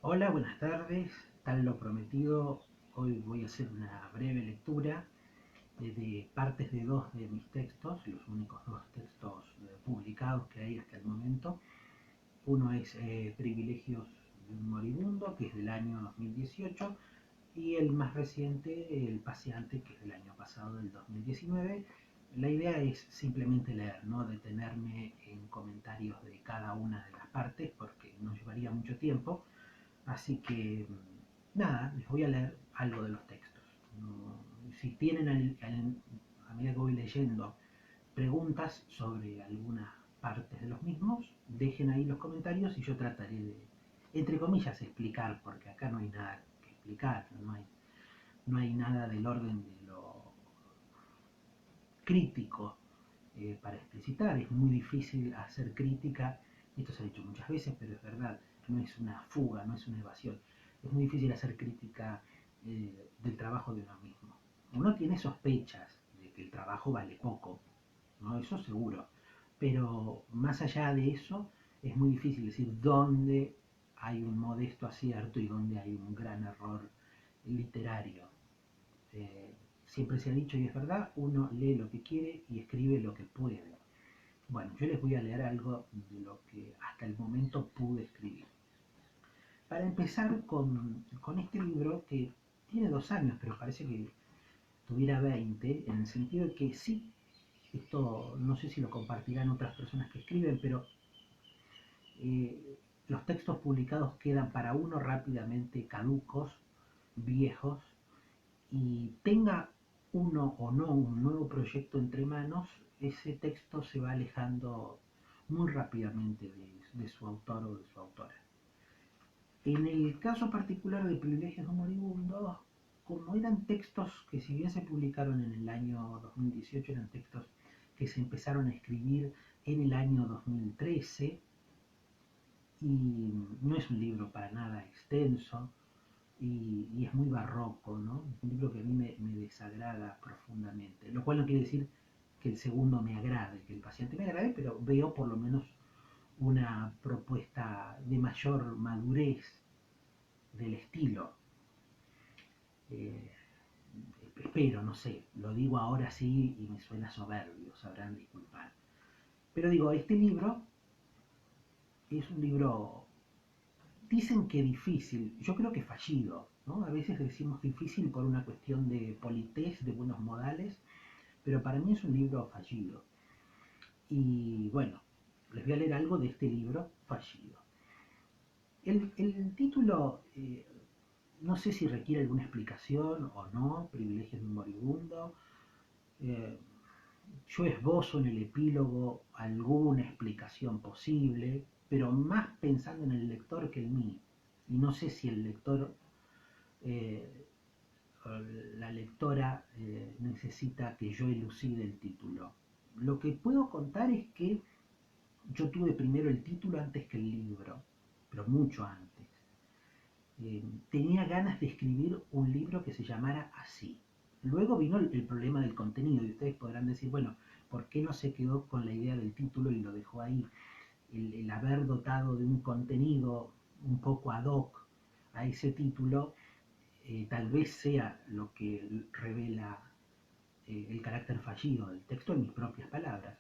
Hola, buenas tardes. Tal lo prometido, hoy voy a hacer una breve lectura de partes de dos de mis textos, los únicos dos textos publicados que hay hasta el momento. Uno es Privilegios de un moribundo, que es del año 2018, y el más reciente, El paseante, que es del año pasado, del 2019. La idea es simplemente leer, no detenerme en comentarios de cada una de las partes, porque nos llevaría mucho tiempo. Así que, nada, les voy a leer algo de los textos. Si tienen, a medida que voy leyendo, preguntas sobre algunas partes de los mismos, dejen ahí los comentarios y yo trataré de, entre comillas, explicar, porque acá no hay nada que explicar, no hay nada del orden de lo crítico para explicitar. Es muy difícil hacer crítica, esto se ha dicho muchas veces, pero es verdad, no es una fuga, no es una evasión. Es muy difícil hacer crítica del trabajo de uno mismo. Uno tiene sospechas de que el trabajo vale poco, ¿no? Eso seguro. Pero más allá de eso, es muy difícil decir dónde hay un modesto acierto y dónde hay un gran error literario. Eh, Siempre se ha dicho, y es verdad, uno lee lo que quiere y escribe lo que puede. Bueno, yo les voy a leer algo de lo que hasta el momento pude escribir. Para empezar con este libro que tiene 2 años, pero parece que tuviera 20, en el sentido de que sí, esto no sé si lo compartirán otras personas que escriben, pero los textos publicados quedan para uno rápidamente caducos, viejos, y tenga uno o no un nuevo proyecto entre manos, ese texto se va alejando muy rápidamente de su autor o de su autora. En el caso particular de Privilegios de un moribundo, como eran textos que si bien se publicaron en el año 2018, eran textos que se empezaron a escribir en el año 2013, y no es un libro para nada extenso, y es muy barroco, ¿no? Es un libro que a mí me desagrada profundamente, lo cual no quiere decir que el segundo me agrade, que el paciente me agrade, pero veo por lo menos una propuesta de mayor madurez del estilo. Eh, Espero, no sé, lo digo ahora sí y me suena soberbio, sabrán disculpar. Pero digo, este libro es un libro, dicen que difícil, yo creo que fallido, ¿no? A veces decimos difícil por una cuestión de politez, de buenos modales, pero para mí es un libro fallido. Y bueno, les voy a leer algo de este libro fallido. El título, no sé si requiere alguna explicación o no, Privilegios de un moribundo. Eh, yo esbozo en el epílogo alguna explicación posible, pero más pensando en el lector que en mí. Y no sé si el lector, eh, la lectora, necesita que yo elucide el título. Lo que puedo contar es que yo tuve primero el título antes que el libro, pero mucho antes. Tenía ganas de escribir un libro que se llamara así. Luego vino el problema del contenido y ustedes podrán decir, bueno, ¿por qué no se quedó con la idea del título y lo dejó ahí? El haber dotado de un contenido un poco ad hoc a ese título, tal vez sea lo que revela el carácter fallido del texto en mis propias palabras.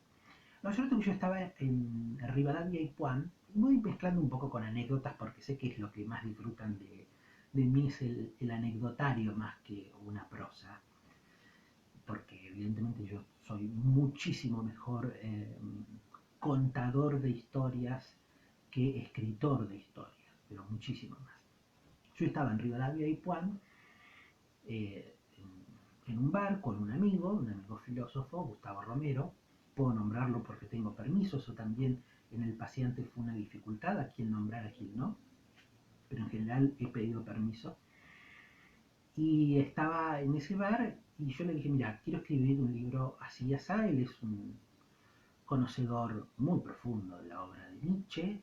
No, yo que yo estaba en Rivadavia y Puan, voy mezclando un poco con anécdotas porque sé que es lo que más disfrutan de mí, es el anecdotario más que una prosa, porque evidentemente yo soy muchísimo mejor contador de historias que escritor de historias, pero muchísimo más. Yo estaba en Rivadavia y Puan, en un bar con un amigo filósofo, Gustavo Romero. Puedo nombrarlo porque tengo permiso, eso también en el paciente fue una dificultad, a quién nombrar, a quién no, pero en general he pedido permiso. Y estaba en ese bar y yo le dije, mira, quiero escribir un libro así y así. Él es un conocedor muy profundo de la obra de Nietzsche,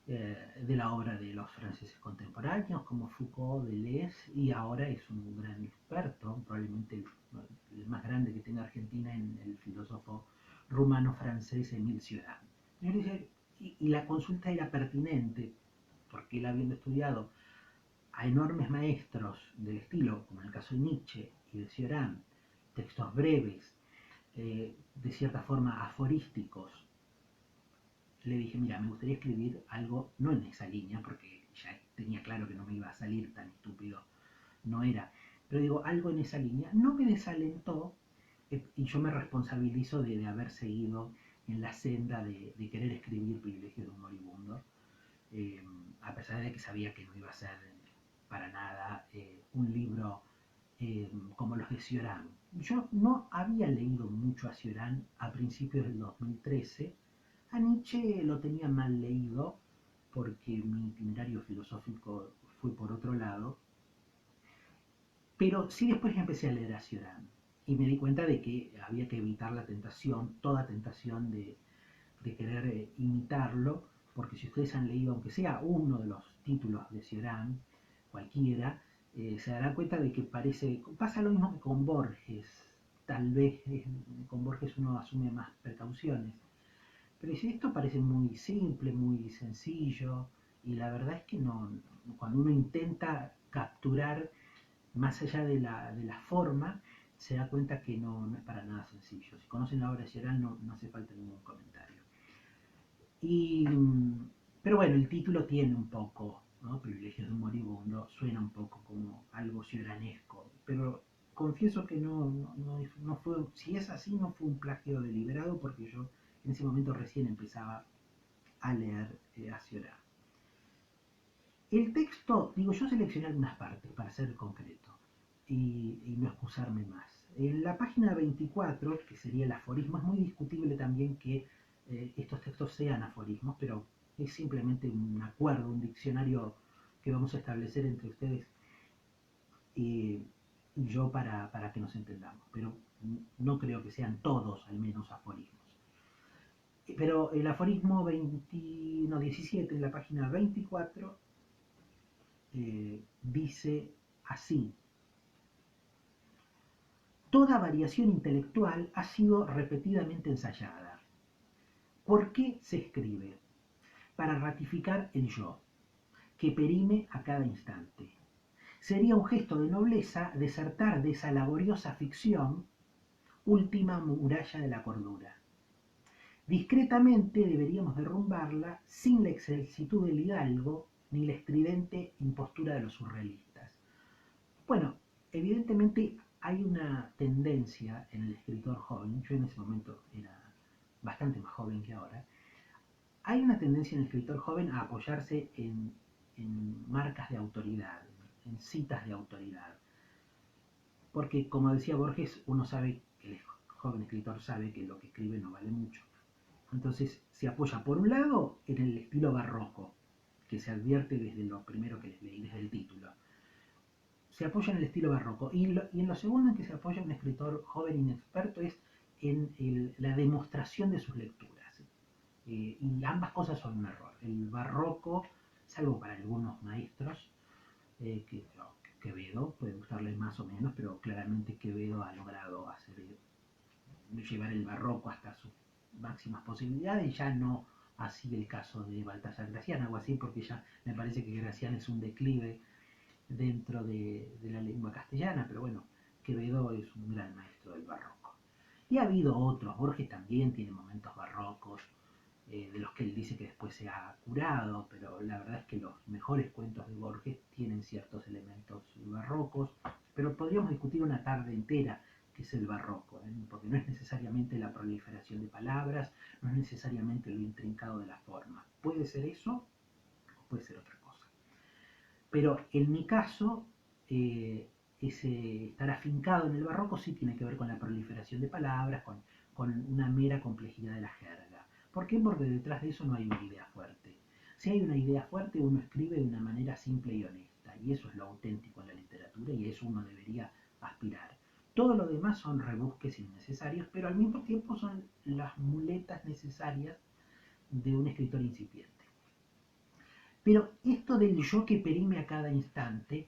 de la obra de los franceses contemporáneos como Foucault, Deleuze, y ahora es un gran experto, probablemente el más grande que tenga Argentina, en el filósofo rumano-francés Emile Cioran. Y la consulta era pertinente porque él habiendo estudiado a enormes maestros del estilo, como en el caso de Nietzsche y de Cioran, textos breves, de cierta forma aforísticos, le dije, mira, me gustaría escribir algo, no en esa línea, porque ya tenía claro que no me iba a salir tan estúpido, no era, pero digo, algo en esa línea, no me desalentó, y yo me responsabilizo de haber seguido en la senda de querer escribir Privilegios de un moribundo, eh, a pesar de que sabía que no iba a ser para nada un libro como los de Cioran. Yo no había leído mucho a Cioran a principios del 2013. A Nietzsche lo tenía mal leído porque mi itinerario filosófico fue por otro lado, pero sí después empecé a leer a Cioran y me di cuenta de que había que evitar la tentación, toda tentación de querer imitarlo, porque si ustedes han leído, aunque sea uno de los títulos de Cioran, cualquiera, se darán cuenta de que pasa lo mismo que con Borges, tal vez con Borges uno asume más precauciones, pero si esto parece muy simple, muy sencillo, y la verdad es que no, cuando uno intenta capturar más allá de la forma, se da cuenta que no es para nada sencillo. Si conocen la obra de Cioran no hace falta ningún comentario. Y, pero bueno, el título tiene un poco, ¿no? Privilegios de un moribundo, suena un poco como algo cioranesco, pero confieso que no fue, si es así, no fue un plagio deliberado, porque yo en ese momento recién empezaba a leer a Cioran. El texto, digo, yo seleccioné algunas partes para ser concreto y no excusarme más. En la página 24, que sería el aforismo, es muy discutible también que estos textos sean aforismos, pero es simplemente un acuerdo, un diccionario que vamos a establecer entre ustedes y yo para que nos entendamos, pero no creo que sean todos al menos aforismos. Pero el aforismo 17, en la página 24, dice así: toda variación intelectual ha sido repetidamente ensayada. ¿Por qué se escribe? Para ratificar el yo, que perime a cada instante. Sería un gesto de nobleza desertar de esa laboriosa ficción, última muralla de la cordura. Discretamente deberíamos derrumbarla sin la excelsitud del hidalgo ni la estridente impostura de los surrealistas. Bueno, evidentemente hay una tendencia en el escritor joven, yo en ese momento era bastante más joven que ahora, hay una tendencia en el escritor joven a apoyarse en marcas de autoridad, en citas de autoridad. Porque, como decía Borges, uno sabe, el joven escritor sabe que lo que escribe no vale mucho. Entonces se apoya por un lado en el estilo barroco, que se advierte desde lo primero que les leí, desde el título. Se apoya en el estilo barroco. Y en lo segundo en que se apoya un escritor joven inexperto es en la demostración de sus lecturas. Y ambas cosas son un error. El barroco, salvo para algunos maestros, que Quevedo puede gustarle más o menos, pero claramente Quevedo ha logrado llevar el barroco hasta sus máximas posibilidades, ya no así el caso de Baltasar Gracián, algo así, porque ya me parece que Gracián es un declive dentro de la lengua castellana, pero bueno, Quevedo es un gran maestro del barroco. Y ha habido otros, Borges también tiene momentos barrocos, de los que él dice que después se ha curado, pero la verdad es que los mejores cuentos de Borges tienen ciertos elementos barrocos, pero podríamos discutir una tarde entera qué es el barroco, porque no es necesariamente la proliferación de palabras, no es necesariamente lo intrincado de la forma. Puede ser eso o puede ser otra cosa. Pero en mi caso, ese estar afincado en el barroco sí tiene que ver con la proliferación de palabras, con una mera complejidad de la jerga. ¿Por qué? Porque detrás de eso no hay una idea fuerte. Si hay una idea fuerte, uno escribe de una manera simple y honesta, y eso es lo auténtico en la literatura, y a eso uno debería aspirar. Todo lo demás son rebusques innecesarios, pero al mismo tiempo son las muletas necesarias de un escritor incipiente. Pero esto del yo que perime a cada instante,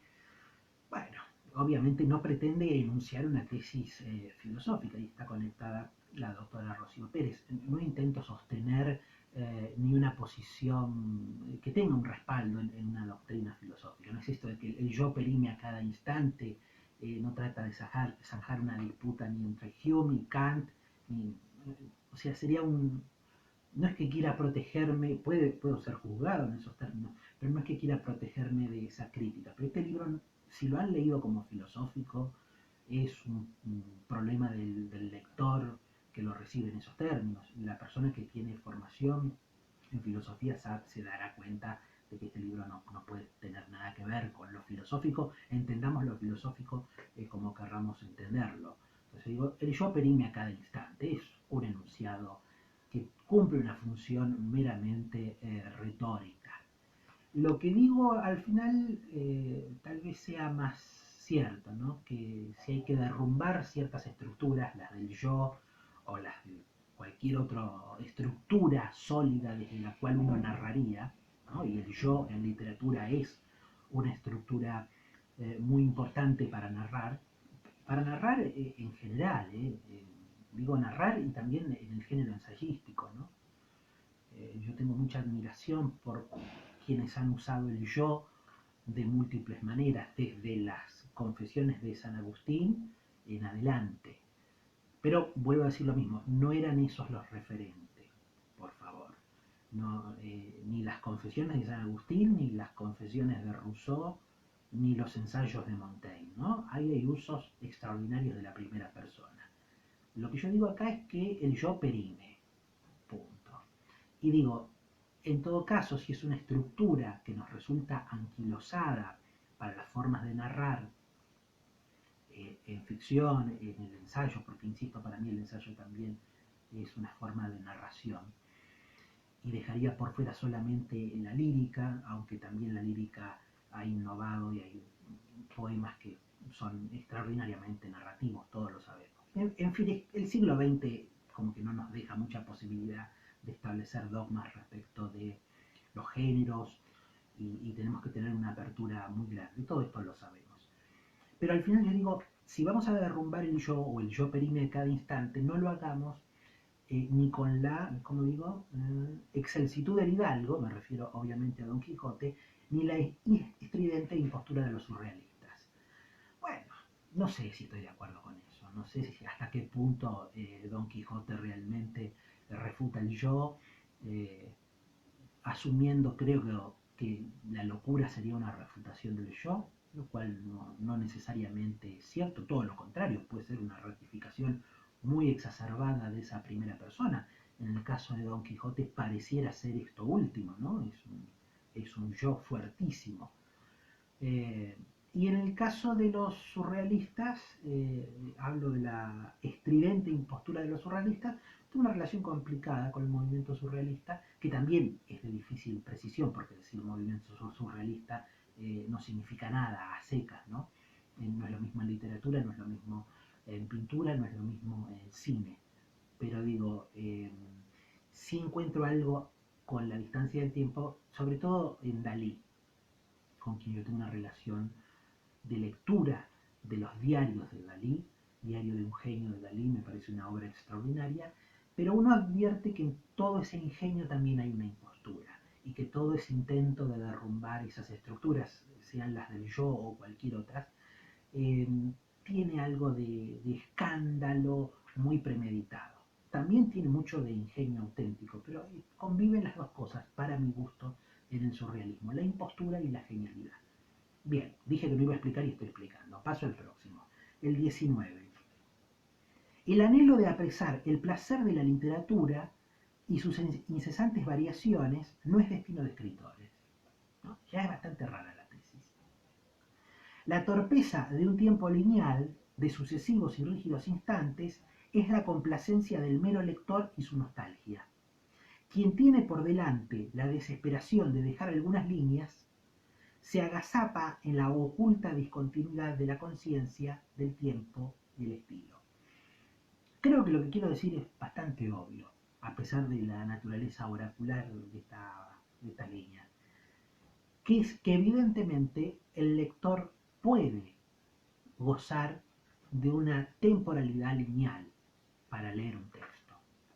bueno, obviamente no pretende enunciar una tesis filosófica, y está conectada la doctora Rocío Pérez. No intento sostener ni una posición que tenga un respaldo en una doctrina filosófica. No es esto de que el yo perime a cada instante, no trata de zanjar una disputa ni entre Hume y Kant, o sea, sería un... No es que quiera protegerme, puedo ser juzgado en esos términos, pero no es que quiera protegerme de esa crítica. Pero este libro, si lo han leído como filosófico, es un problema del lector que lo recibe en esos términos. La persona que tiene formación en filosofía se dará cuenta de que este libro no puede tener nada que ver con lo filosófico. Entendamos lo filosófico como querramos entenderlo. Entonces digo, el yo perime a cada instante, es un enunciado que cumple una función meramente retórica. Lo que digo al final tal vez sea más cierto, ¿no? Que si hay que derrumbar ciertas estructuras, las del yo o las de cualquier otra estructura sólida desde la cual uno narraría, ¿no? Y el yo en literatura es una estructura muy importante para narrar en general, digo narrar y también en el género ensayístico, ¿no? Yo tengo mucha admiración por quienes han usado el yo de múltiples maneras, desde las confesiones de San Agustín en adelante. Pero vuelvo a decir lo mismo, no eran esos los referentes, por favor. No, ni las confesiones de San Agustín, ni las confesiones de Rousseau, ni los ensayos de Montaigne, ¿no? Ahí hay usos extraordinarios de la primera persona. Lo que yo digo acá es que el yo perime, punto. Y digo, en todo caso, si es una estructura que nos resulta anquilosada para las formas de narrar en ficción, en el ensayo, porque insisto, para mí el ensayo también es una forma de narración, y dejaría por fuera solamente la lírica, aunque también la lírica ha innovado y hay poemas que son extraordinariamente narrativos, todos lo sabemos. En fin, el siglo XX como que no nos deja mucha posibilidad de establecer dogmas respecto de los géneros y tenemos que tener una apertura muy grande. Todo esto lo sabemos. Pero al final yo digo, si vamos a derrumbar el yo o el yo perime de cada instante, no lo hagamos ni con la, como digo, excelsitud del hidalgo, me refiero obviamente a Don Quijote, ni la estridente impostura de los surrealistas. Bueno, no sé si estoy de acuerdo con eso, no sé si hasta qué punto Don Quijote realmente refuta el yo, eh, asumiendo creo que la locura sería una refutación del yo, lo cual no necesariamente es cierto, todo lo contrario, puede ser una ratificación muy exacerbada de esa primera persona. En el caso de Don Quijote pareciera ser esto último, ¿no? Es un yo fuertísimo. Y en el caso de los surrealistas, hablo de la estridente impostura de los surrealistas, tuvo una relación complicada con el movimiento surrealista, que también es de difícil precisión, porque decir movimiento surrealista no significa nada a secas, ¿no? No es lo mismo en literatura, no es lo mismo en pintura, no es lo mismo en cine. Pero digo, sí encuentro algo con la distancia del tiempo, sobre todo en Dalí, con quien yo tengo una relación de lectura de los diarios de Dalí, Diario de un genio de Dalí, me parece una obra extraordinaria, pero uno advierte que en todo ese ingenio también hay una impostura y que todo ese intento de derrumbar esas estructuras, sean las del yo o cualquier otra, eh, tiene algo de escándalo muy premeditado. También tiene mucho de ingenio auténtico, pero conviven las dos cosas, para mi gusto, en el surrealismo, la impostura y la genialidad. Bien, dije que no iba a explicar y estoy explicando. Paso al próximo. El 19. El anhelo de apresar el placer de la literatura y sus incesantes variaciones no es destino de escritores, ¿no? Ya es bastante rara la tesis. La torpeza de un tiempo lineal, de sucesivos y rígidos instantes, es la complacencia del mero lector y su nostalgia. Quien tiene por delante la desesperación de dejar algunas líneas, se agazapa en la oculta discontinuidad de la conciencia, del tiempo y el estilo. Creo que lo que quiero decir es bastante obvio, a pesar de la naturaleza oracular de esta línea, que es que evidentemente el lector puede gozar de una temporalidad lineal para leer un texto.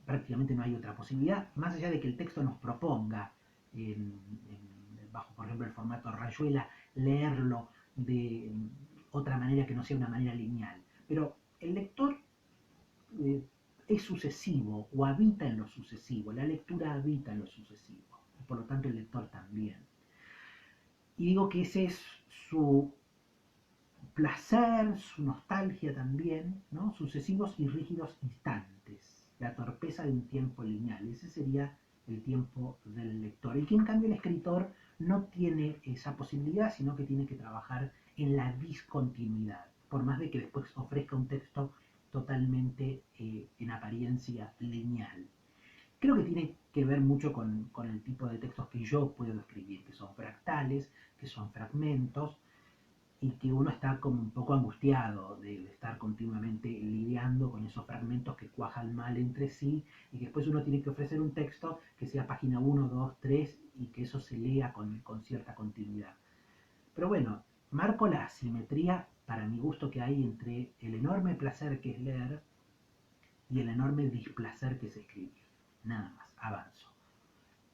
prácticamente no hay otra posibilidad, más allá de que el texto nos proponga, bajo por ejemplo el formato Rayuela, leerlo de otra manera que no sea una manera lineal. Pero el lector eh, es sucesivo o habita en lo sucesivo, la lectura habita en lo sucesivo, y por lo tanto el lector también. Y digo que ese es su placer, su nostalgia también, ¿no? Sucesivos y rígidos instantes, la torpeza de un tiempo lineal, ese sería el tiempo del lector. Y que en cambio el escritor no tiene esa posibilidad, sino que tiene que trabajar en la discontinuidad, por más de que después ofrezca un texto totalmente en apariencia lineal. Creo que tiene que ver mucho con el tipo de textos que yo puedo escribir, que son fractales, que son fragmentos, y que uno está como un poco angustiado de estar continuamente lidiando con esos fragmentos que cuajan mal entre sí, y que después uno tiene que ofrecer un texto que sea página 1, 2, 3 y que eso se lea con cierta continuidad. Pero bueno, marco la asimetría para mi gusto que hay entre el enorme placer que es leer y el enorme displacer que es escribir. Nada más, avanzo.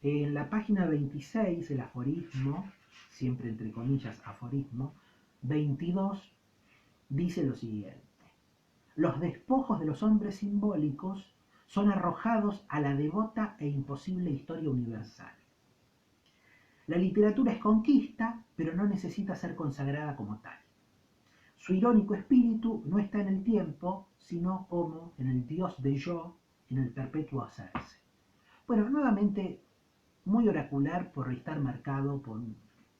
En la página 26, el aforismo, siempre entre comillas aforismo, 22, dice lo siguiente: los despojos de los hombres simbólicos son arrojados a la devota e imposible historia universal. La literatura es conquista, pero no necesita ser consagrada como tal. Su irónico espíritu no está en el tiempo, sino como en el Dios de yo, en el perpetuo hacerse. Bueno, nuevamente muy oracular por estar marcado por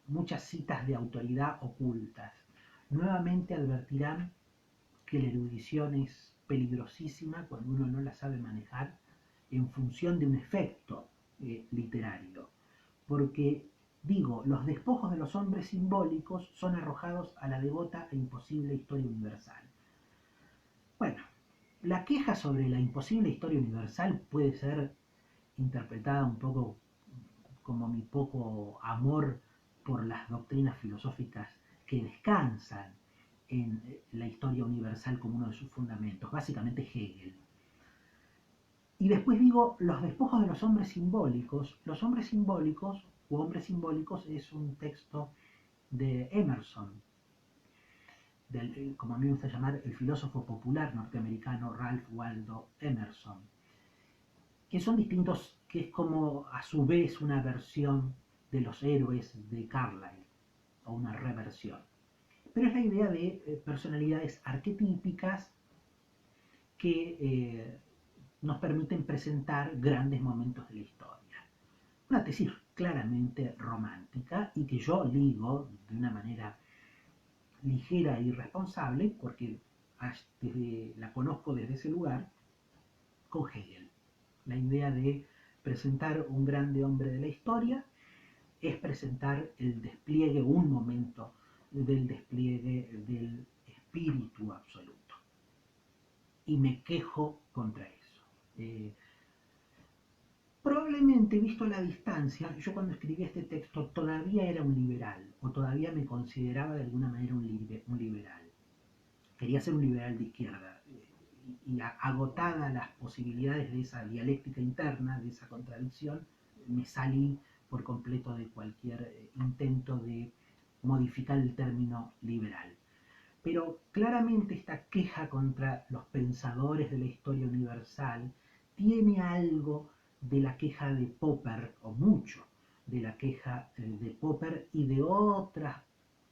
muchas citas de autoridad ocultas. Nuevamente advertirán que la erudición es peligrosísima cuando uno no la sabe manejar en función de un efecto literario. Porque, digo, los despojos de los hombres simbólicos son arrojados a la devota e imposible historia universal. Bueno, la queja sobre la imposible historia universal puede ser interpretada un poco como mi poco amor por las doctrinas filosóficas que descansan en la historia universal como uno de sus fundamentos, básicamente Hegel. Y después digo, los despojos de los hombres simbólicos o hombres simbólicos es un texto de Emerson, como a mí me gusta llamar, el filósofo popular norteamericano Ralph Waldo Emerson, que son distintos, que es como a su vez una versión de los héroes de Carlyle, o una reversión. Pero es la idea de personalidades arquetípicas que nos permiten presentar grandes momentos de la historia. Una tesis claramente romántica y que yo ligo de una manera ligera y responsable, porque la conozco desde ese lugar, con Hegel. La idea de presentar un grande hombre de la historia es presentar el despliegue, un momento del despliegue del espíritu absoluto. Y me quejo contra eso. Probablemente, visto la distancia, yo cuando escribí este texto todavía era un liberal, o todavía me consideraba de alguna manera un liberal. Quería ser un liberal de izquierda, y agotada las posibilidades de esa dialéctica interna, de esa contradicción, me salí por completo de cualquier intento de modificar el término liberal. Pero claramente esta queja contra los pensadores de la historia universal tiene algo de la queja de Popper, o mucho de la queja de Popper y de otras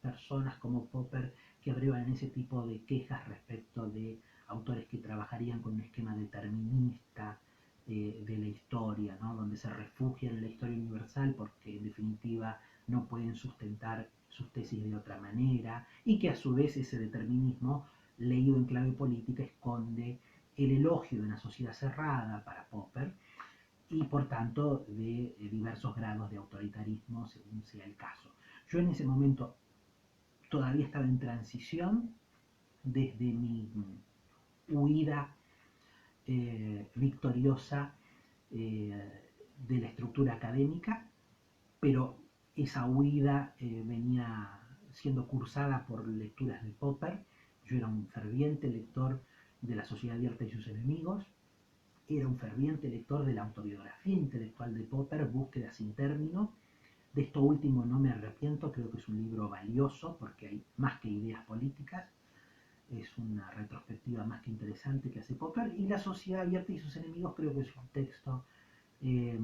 personas como Popper que abrevan ese tipo de quejas respecto de autores que trabajarían con un esquema determinista de la historia, ¿no? Donde se refugian en la historia universal porque en definitiva no pueden sustentar sus tesis de otra manera, y que a su vez ese determinismo leído en clave política esconde el elogio de una sociedad cerrada para Popper y por tanto de diversos grados de autoritarismo según sea el caso. Yo en ese momento todavía estaba en transición desde mi huida victoriosa de la estructura académica, pero esa huida venía siendo cursada por lecturas de Popper. Yo era un ferviente lector de La Sociedad Abierta y sus enemigos, era un ferviente lector de la autobiografía intelectual de Popper, Búsqueda sin término. De esto último no me arrepiento, creo que es un libro valioso porque hay más que ideas políticas, es una retrospectiva más que interesante que hace Popper. Y La sociedad abierta y sus enemigos creo que es un texto eh,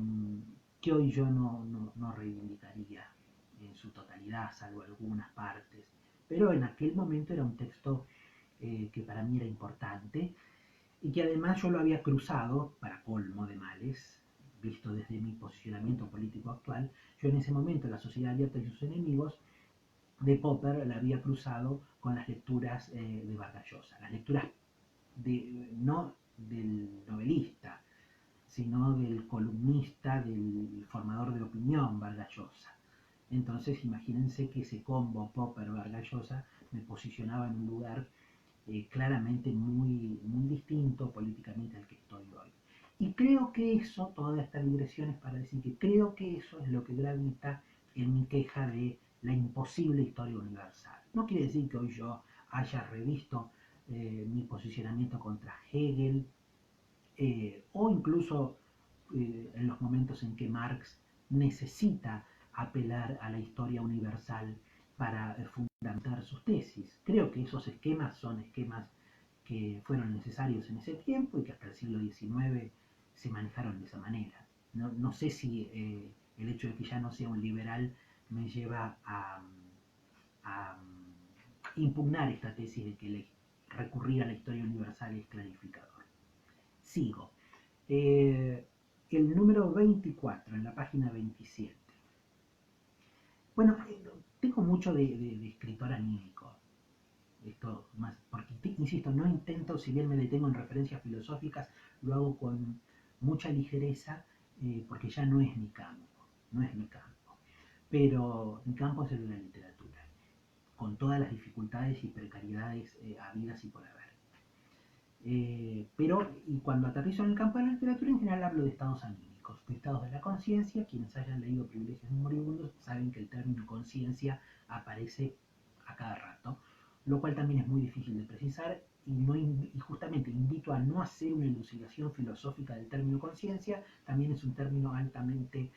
que hoy yo no reivindicaría en su totalidad, salvo algunas partes. Pero en aquel momento era un texto que para mí era importante y que además yo lo había cruzado, para colmo de males, visto desde mi posicionamiento político actual. Yo en ese momento, La sociedad abierta y sus enemigos, de Popper, la había cruzado con las lecturas de Vargas Llosa, las lecturas no del novelista, sino del columnista, del formador de opinión Vargas Llosa. Entonces imagínense que ese combo Popper-Vargas Llosa me posicionaba en un lugar claramente muy distinto políticamente al que estoy hoy. Y creo que eso, toda esta digresión es para decir que creo que eso es lo que gravita en mi queja de la imposible historia universal. No quiere decir que hoy yo haya revisto mi posicionamiento contra Hegel, o incluso en los momentos en que Marx necesita apelar a la historia universal para fundamentar sus tesis. Creo que esos esquemas son esquemas que fueron necesarios en ese tiempo y que hasta el siglo XIX se manejaron de esa manera. No sé si el hecho de que ya no sea un liberal me lleva a impugnar esta tesis de que recurrir a la historia universal es clarificador. Sigo. Eh, el número 24, en la página 27. Bueno, tengo mucho de escritor anímico. Esto más, porque insisto, no intento, si bien me detengo en referencias filosóficas, lo hago con mucha ligereza, porque ya no es mi campo, no es mi campo. Pero mi campo es el de la literatura, con todas las dificultades y precariedades habidas y por haber. Pero, y cuando aterrizo en el campo de la literatura, en general hablo de estados anímicos, de estados de la conciencia. Quienes hayan leído Privilegios moribundos saben que el término conciencia aparece a cada rato, lo cual también es muy difícil de precisar y justamente invito a no hacer una elucidación filosófica del término conciencia. También es un término altamente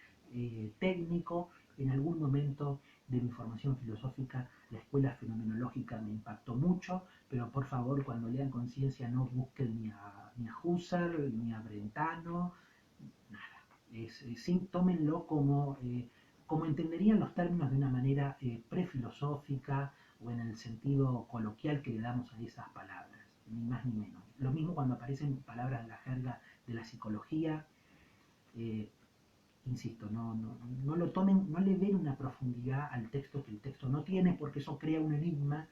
técnico. En algún momento de mi formación filosófica la escuela fenomenológica me impactó mucho, pero por favor, cuando lean conciencia no busquen ni a Husserl ni a Brentano, nada. Tómenlo como entenderían los términos de una manera prefilosófica o en el sentido coloquial que le damos a esas palabras, ni más ni menos. Lo mismo cuando aparecen palabras de la jerga de la psicología. eh, Insisto, no lo tomen, no le den una profundidad al texto que el texto no tiene, porque eso crea un enigma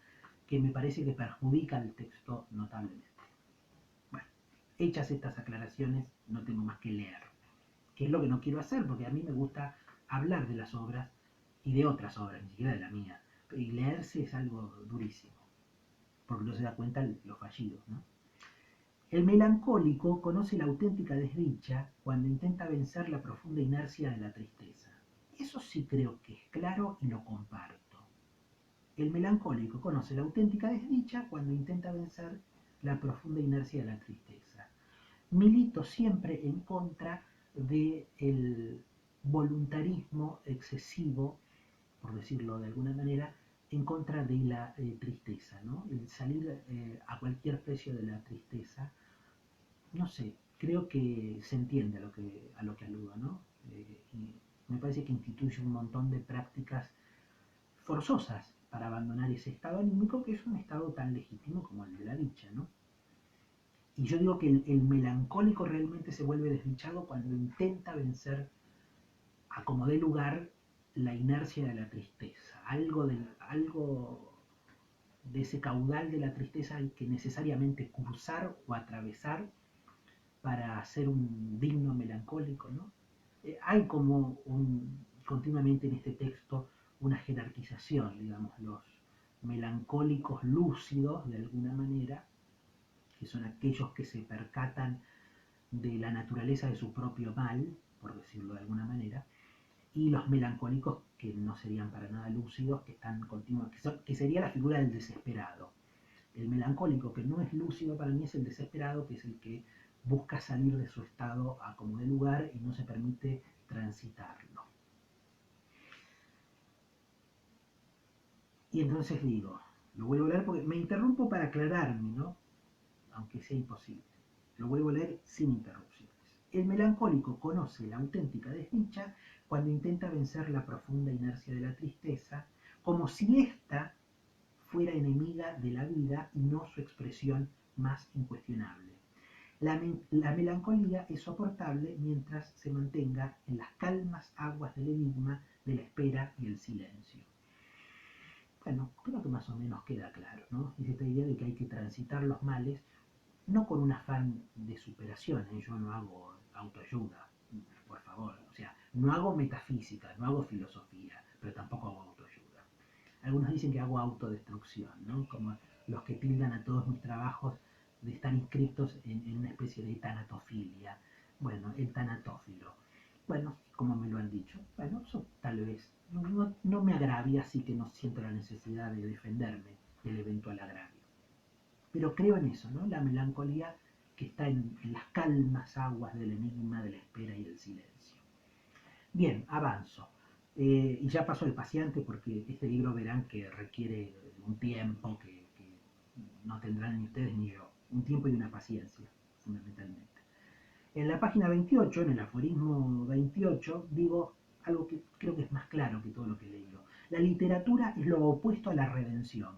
que me parece que perjudica al texto notablemente. Bueno, hechas estas aclaraciones, no tengo más que leer, que es lo que no quiero hacer, porque a mí me gusta hablar de las obras y de otras obras, ni siquiera de la mía. Y leerse es algo durísimo, porque no se da cuenta los fallidos, ¿no? El melancólico conoce la auténtica desdicha cuando intenta vencer la profunda inercia de la tristeza. Eso sí creo que es claro y lo comparto. El melancólico conoce la auténtica desdicha cuando intenta vencer la profunda inercia de la tristeza. Milito siempre en contra del voluntarismo excesivo, por decirlo de alguna manera, en contra de la tristeza, ¿no? El salir a cualquier precio de la tristeza. No sé, creo que se entiende a lo que aludo, ¿no? Y me parece que instituye un montón de prácticas forzosas para abandonar ese estado anímico, que es un estado tan legítimo como el de la dicha, ¿no? Y yo digo que el melancólico realmente se vuelve desdichado cuando intenta vencer a como dé lugar la inercia de la tristeza, algo de ese caudal de la tristeza hay que necesariamente cursar o atravesar para hacer un digno melancólico, ¿no? Hay como continuamente en este texto una jerarquización, digamos, los melancólicos lúcidos, de alguna manera, que son aquellos que se percatan de la naturaleza de su propio mal, por decirlo de alguna manera, y los melancólicos que no serían para nada lúcidos, que están continuamente, que sería la figura del desesperado. El melancólico que no es lúcido para mí es el desesperado, que es el que busca salir de su estado a como de lugar y no se permite transitarlo. Y entonces digo, lo vuelvo a leer porque me interrumpo para aclararme, ¿no? Aunque sea imposible. Lo vuelvo a leer sin interrupciones. El melancólico conoce la auténtica desdicha cuando intenta vencer la profunda inercia de la tristeza, como si ésta fuera enemiga de la vida y no su expresión más incuestionable. La melancolía es soportable mientras se mantenga en las calmas aguas del enigma, de la espera y el silencio. Bueno, creo que más o menos queda claro, ¿no? Es esta idea de que hay que transitar los males, no con un afán de superación, ¿eh? Yo no hago autoayuda, por favor, o sea, no hago metafísica, no hago filosofía, pero tampoco hago autoayuda. Algunos dicen que hago autodestrucción, ¿no? Como los que tildan a todos mis trabajos de estar inscritos en una especie de tanatofilia. Bueno, el tanatófilo. Bueno, como me lo han dicho. Bueno, eso tal vez no me agravia, así que no siento la necesidad de defenderme del eventual agravio. Pero creo en eso, ¿no? La melancolía que está en las calmas aguas del enigma, de la espera y del silencio. Bien, avanzo. Y ya paso al paciente porque este libro verán que requiere un tiempo que no tendrán ni ustedes ni yo. Un tiempo y una paciencia, fundamentalmente. En la página 28, en el aforismo 28, digo algo que creo que es más claro que todo lo que he leído. La literatura es lo opuesto a la redención.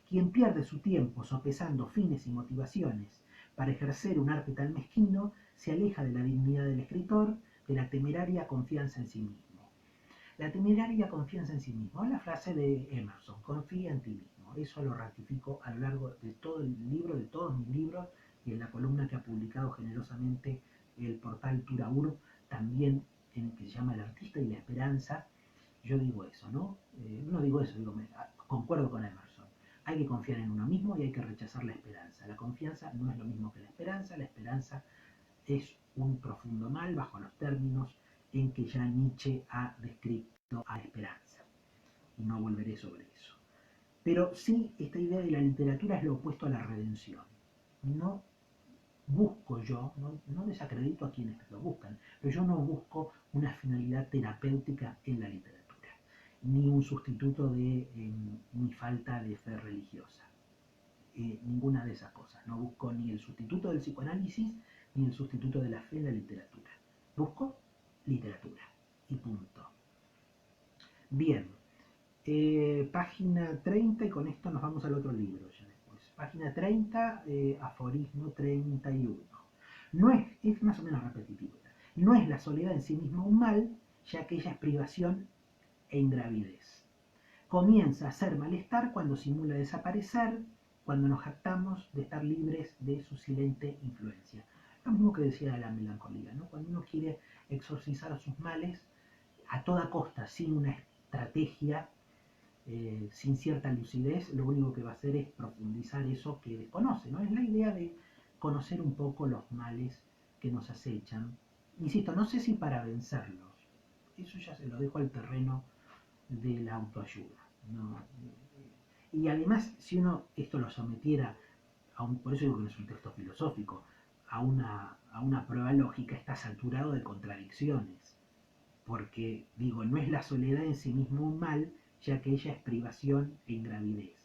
Quien pierde su tiempo sopesando fines y motivaciones para ejercer un arte tan mezquino se aleja de la dignidad del escritor, de la temeraria confianza en sí mismo. La temeraria confianza en sí mismo es la frase de Emerson, confía en ti mismo. Eso lo ratifico a lo largo de todo el libro, de todos mis libros, y en la columna que ha publicado generosamente el portal Turaur, también en el que se llama El artista y la esperanza. Yo digo eso, ¿no? No digo eso, concuerdo con Emerson. Hay que confiar en uno mismo y hay que rechazar la esperanza. La confianza no es lo mismo que la esperanza es un profundo mal bajo los términos en que ya Nietzsche ha descrito a la esperanza. Y no volveré sobre eso. Pero sí, esta idea de la literatura es lo opuesto a la redención. No busco yo, no desacredito a quienes lo buscan, pero yo no busco una finalidad terapéutica en la literatura, ni un sustituto de mi falta de fe religiosa. Ninguna de esas cosas. No busco ni el sustituto del psicoanálisis ni el sustituto de la fe en la literatura. Busco literatura. Y punto. Bien. Página 30 y con esto nos vamos al otro libro ya después. Página 30, aforismo 31. No es más o menos repetitivo. No es la soledad en sí misma un mal, ya que ella es privación e ingravidez. Comienza a ser malestar cuando simula desaparecer, cuando nos jactamos de estar libres de su silente influencia. Lo mismo que decía de la melancolía, ¿no? Cuando uno quiere exorcizar sus males a toda costa, sin una estrategia, sin cierta lucidez, lo único que va a hacer es profundizar eso que desconoce, ¿no? Es la idea de conocer un poco los males que nos acechan. Insisto, no sé si para vencerlos, eso ya se lo dejo al terreno de la autoayuda, ¿no? Y además, si uno esto lo sometiera, por eso digo que no es un texto filosófico, a una prueba lógica, está saturado de contradicciones. Porque, digo, no es la soledad en sí mismo un mal, ya que ella es privación e ingravidez.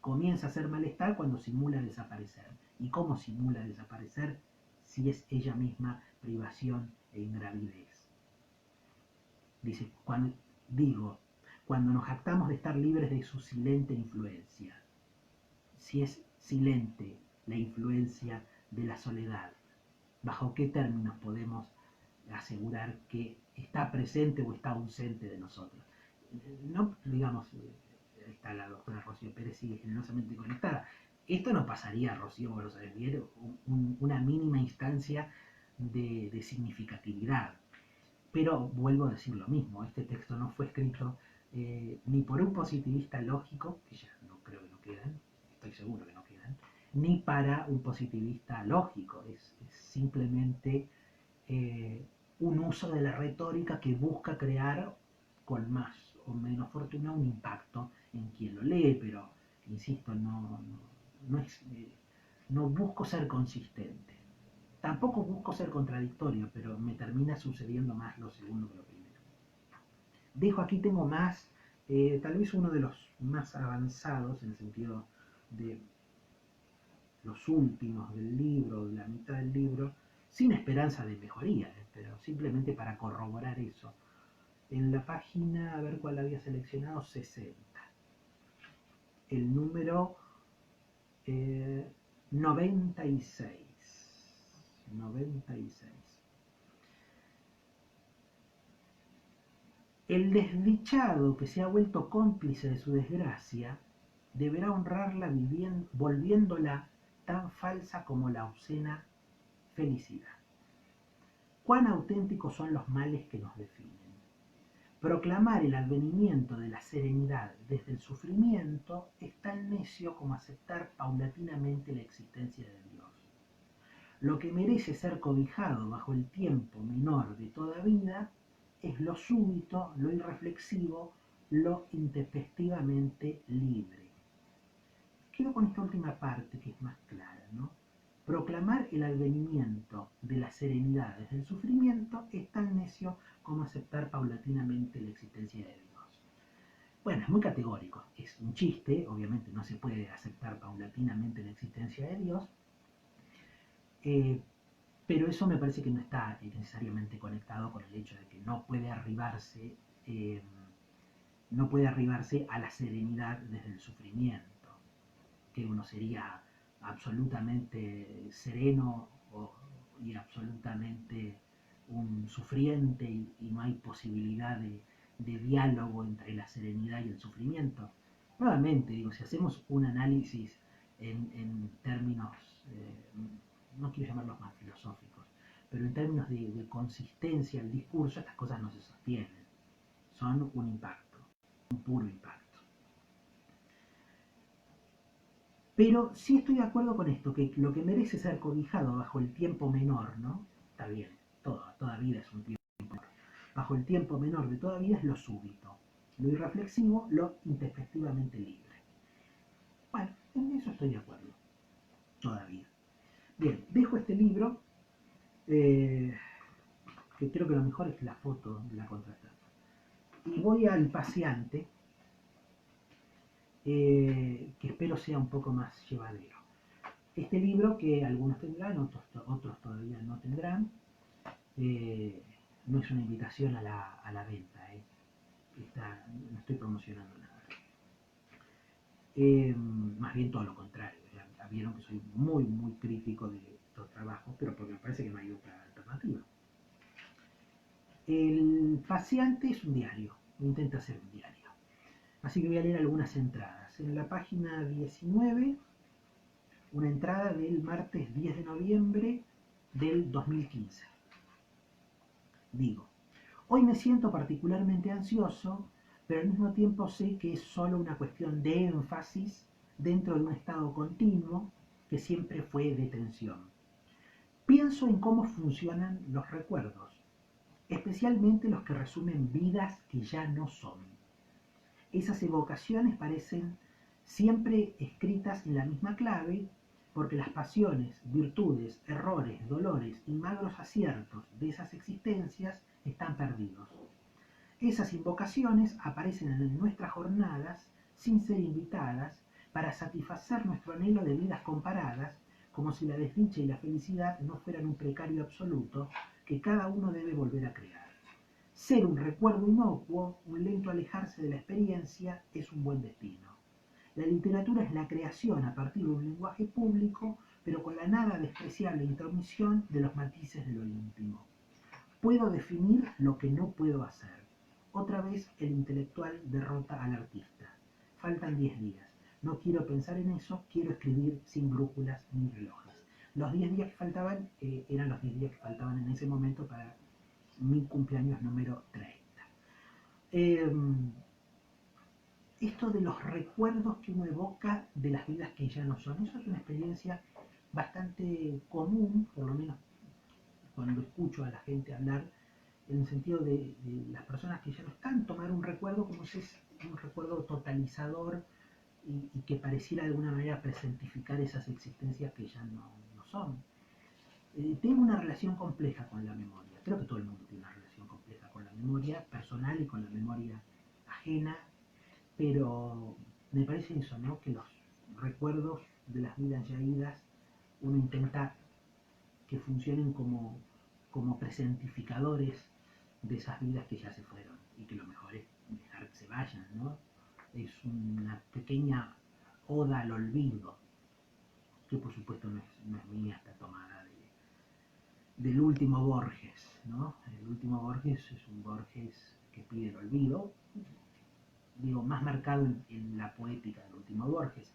Comienza a ser malestar cuando simula desaparecer. ¿Y cómo simula desaparecer si es ella misma privación e ingravidez? Dice, cuando nos jactamos de estar libres de su silente influencia. Si es silente la influencia de la soledad, ¿bajo qué términos podemos asegurar que está presente o está ausente de nosotros? No, digamos, está la doctora Rocío Pérez, sigue generosamente conectada. Esto no pasaría, Rocío, vos lo sabés bien, una mínima instancia de significatividad. Pero vuelvo a decir lo mismo, este texto no fue escrito ni por un positivista lógico, que ya no creo que no quedan, estoy seguro que no quedan, ni para un positivista lógico, es simplemente un uso de la retórica que busca crear con más o menos fortuna un impacto en quien lo lee, pero insisto, no busco ser consistente. Tampoco busco ser contradictorio, pero me termina sucediendo más lo segundo que lo primero. Dejo aquí, tengo más, tal vez uno de los más avanzados en el sentido de los últimos del libro, de la mitad del libro, sin esperanza de mejoría, pero simplemente para corroborar eso. En la página, a ver cuál había seleccionado, 60. El número 96. 96. El desdichado que se ha vuelto cómplice de su desgracia deberá honrarla volviéndola tan falsa como la obscena felicidad. Cuán auténticos son los males que nos definen. Proclamar el advenimiento de la serenidad desde el sufrimiento es tan necio como aceptar paulatinamente la existencia de Dios. Lo que merece ser cobijado bajo el tiempo menor de toda vida es lo súbito, lo irreflexivo, lo intempestivamente libre. Quedo con esta última parte que es más clara, ¿no? Proclamar el advenimiento de la serenidad desde el sufrimiento es tan necio como aceptar paulatinamente la existencia de Dios. Bueno, es muy categórico, es un chiste, obviamente no se puede aceptar paulatinamente la existencia de Dios, pero eso me parece que no está necesariamente conectado con el hecho de que eh, no puede arribarse a la serenidad desde el sufrimiento, que uno sería absolutamente sereno y absolutamente un sufriente y no hay posibilidad de diálogo entre la serenidad y el sufrimiento. Nuevamente, digo, si hacemos un análisis en términos, no quiero llamarlos más filosóficos, pero en términos de consistencia del discurso, estas cosas no se sostienen. Son un impacto, un puro impacto. Pero sí estoy de acuerdo con esto, que lo que merece ser cobijado bajo el tiempo menor, ¿no? Está bien, toda vida es un tiempo menor. Bajo el tiempo menor de toda vida es lo súbito, lo irreflexivo, lo intempestivamente libre. Bueno, en eso estoy de acuerdo, todavía. Bien, dejo este libro, que creo que lo mejor es la foto de la contratapa. Y voy al paseante, que espero sea un poco más llevadero. Este libro, que algunos tendrán, otros todavía no tendrán, no es una invitación a la venta, no estoy promocionando nada. Más bien todo lo contrario, ya vieron que soy muy, muy crítico de estos trabajos, pero porque me parece que no hay otra alternativa. El paseante es un diario, intenta ser un diario. Así que voy a leer algunas entradas. En la página 19, una entrada del martes 10 de noviembre del 2015. Digo, hoy me siento particularmente ansioso, pero al mismo tiempo sé que es solo una cuestión de énfasis dentro de un estado continuo que siempre fue de tensión. Pienso en cómo funcionan los recuerdos, especialmente los que resumen vidas que ya no son. Esas evocaciones parecen siempre escritas en la misma clave, porque las pasiones, virtudes, errores, dolores y magros aciertos de esas existencias están perdidos. Esas invocaciones aparecen en nuestras jornadas sin ser invitadas para satisfacer nuestro anhelo de vidas comparadas, como si la desdicha y la felicidad no fueran un precario absoluto que cada uno debe volver a crear. Ser un recuerdo inocuo, un lento alejarse de la experiencia, es un buen destino. La literatura es la creación a partir de un lenguaje público, pero con la nada despreciable intromisión de los matices de lo íntimo. Puedo definir lo que no puedo hacer. Otra vez el intelectual derrota al artista. Faltan 10 días. No quiero pensar en eso, quiero escribir sin brújulas ni relojes. Los 10 días que faltaban eran los 10 días que faltaban en ese momento para mi cumpleaños número 30. Esto de los recuerdos que uno evoca de las vidas que ya no son, eso es una experiencia bastante común, por lo menos cuando escucho a la gente hablar, en el sentido de las personas que ya no están, tomar un recuerdo como si es un recuerdo totalizador y que pareciera de alguna manera presentificar esas existencias que ya no son. tengo una relación compleja con la memoria. Creo que todo el mundo tiene una relación compleja con la memoria personal y con la memoria ajena, pero me parece eso, ¿no? Que los recuerdos de las vidas ya idas, uno intenta que funcionen como presentificadores de esas vidas que ya se fueron y que lo mejor es dejar que se vayan, ¿no? Es una pequeña oda al olvido, que por supuesto no es mía, está tomada del último Borges, ¿no? El último Borges es un Borges que pide el olvido, digo, más marcado en la poética del último Borges,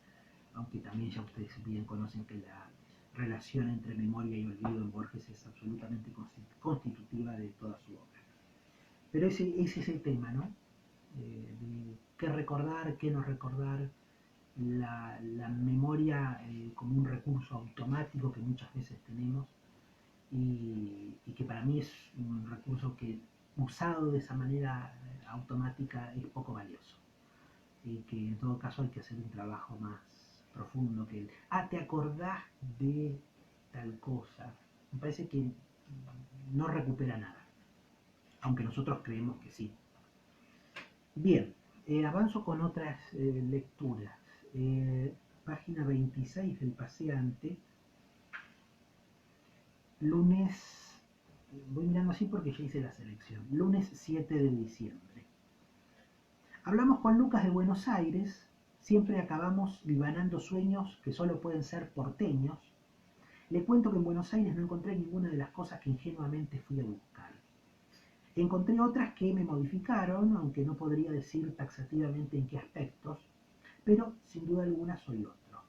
aunque también ya ustedes bien conocen que la relación entre memoria y olvido en Borges es absolutamente constitutiva de toda su obra. Pero ese es el tema, ¿no? De qué recordar, qué no recordar, la memoria como un recurso automático que muchas veces tenemos y que para mí es un recurso que usado de esa manera automática es poco valioso y que en todo caso hay que hacer un trabajo más profundo que el, te acordás de tal cosa. Me parece que no recupera nada, aunque nosotros creemos que sí. Bien, avanzo con otras lecturas. Página 26 del paseante, lunes, voy mirando así porque ya hice la selección, lunes 7 de diciembre. Hablamos con Lucas de Buenos Aires, siempre acabamos divanando sueños que solo pueden ser porteños. Le cuento que en Buenos Aires no encontré ninguna de las cosas que ingenuamente fui a buscar. Encontré otras que me modificaron, aunque no podría decir taxativamente en qué aspectos, pero sin duda alguna soy otro.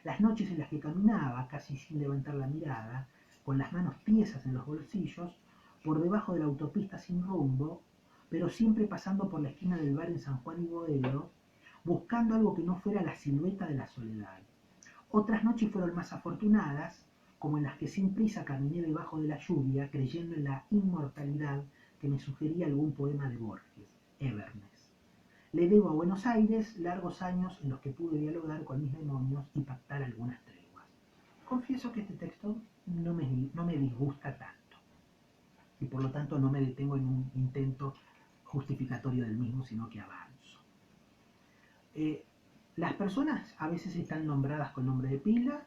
Las noches en las que caminaba, casi sin levantar la mirada, con las manos tiesas en los bolsillos, por debajo de la autopista sin rumbo, pero siempre pasando por la esquina del bar en San Juan y Boedo, buscando algo que no fuera la silueta de la soledad. Otras noches fueron más afortunadas, como en las que sin prisa caminé debajo de la lluvia, creyendo en la inmortalidad que me sugería algún poema de Borges, Everness. Le debo a Buenos Aires largos años en los que pude dialogar con mis demonios y pactar algunas treguas. Confieso que este texto no me disgusta tanto, y por lo tanto no me detengo en un intento justificatorio del mismo, sino que avanzo. Las personas a veces están nombradas con nombre de pila,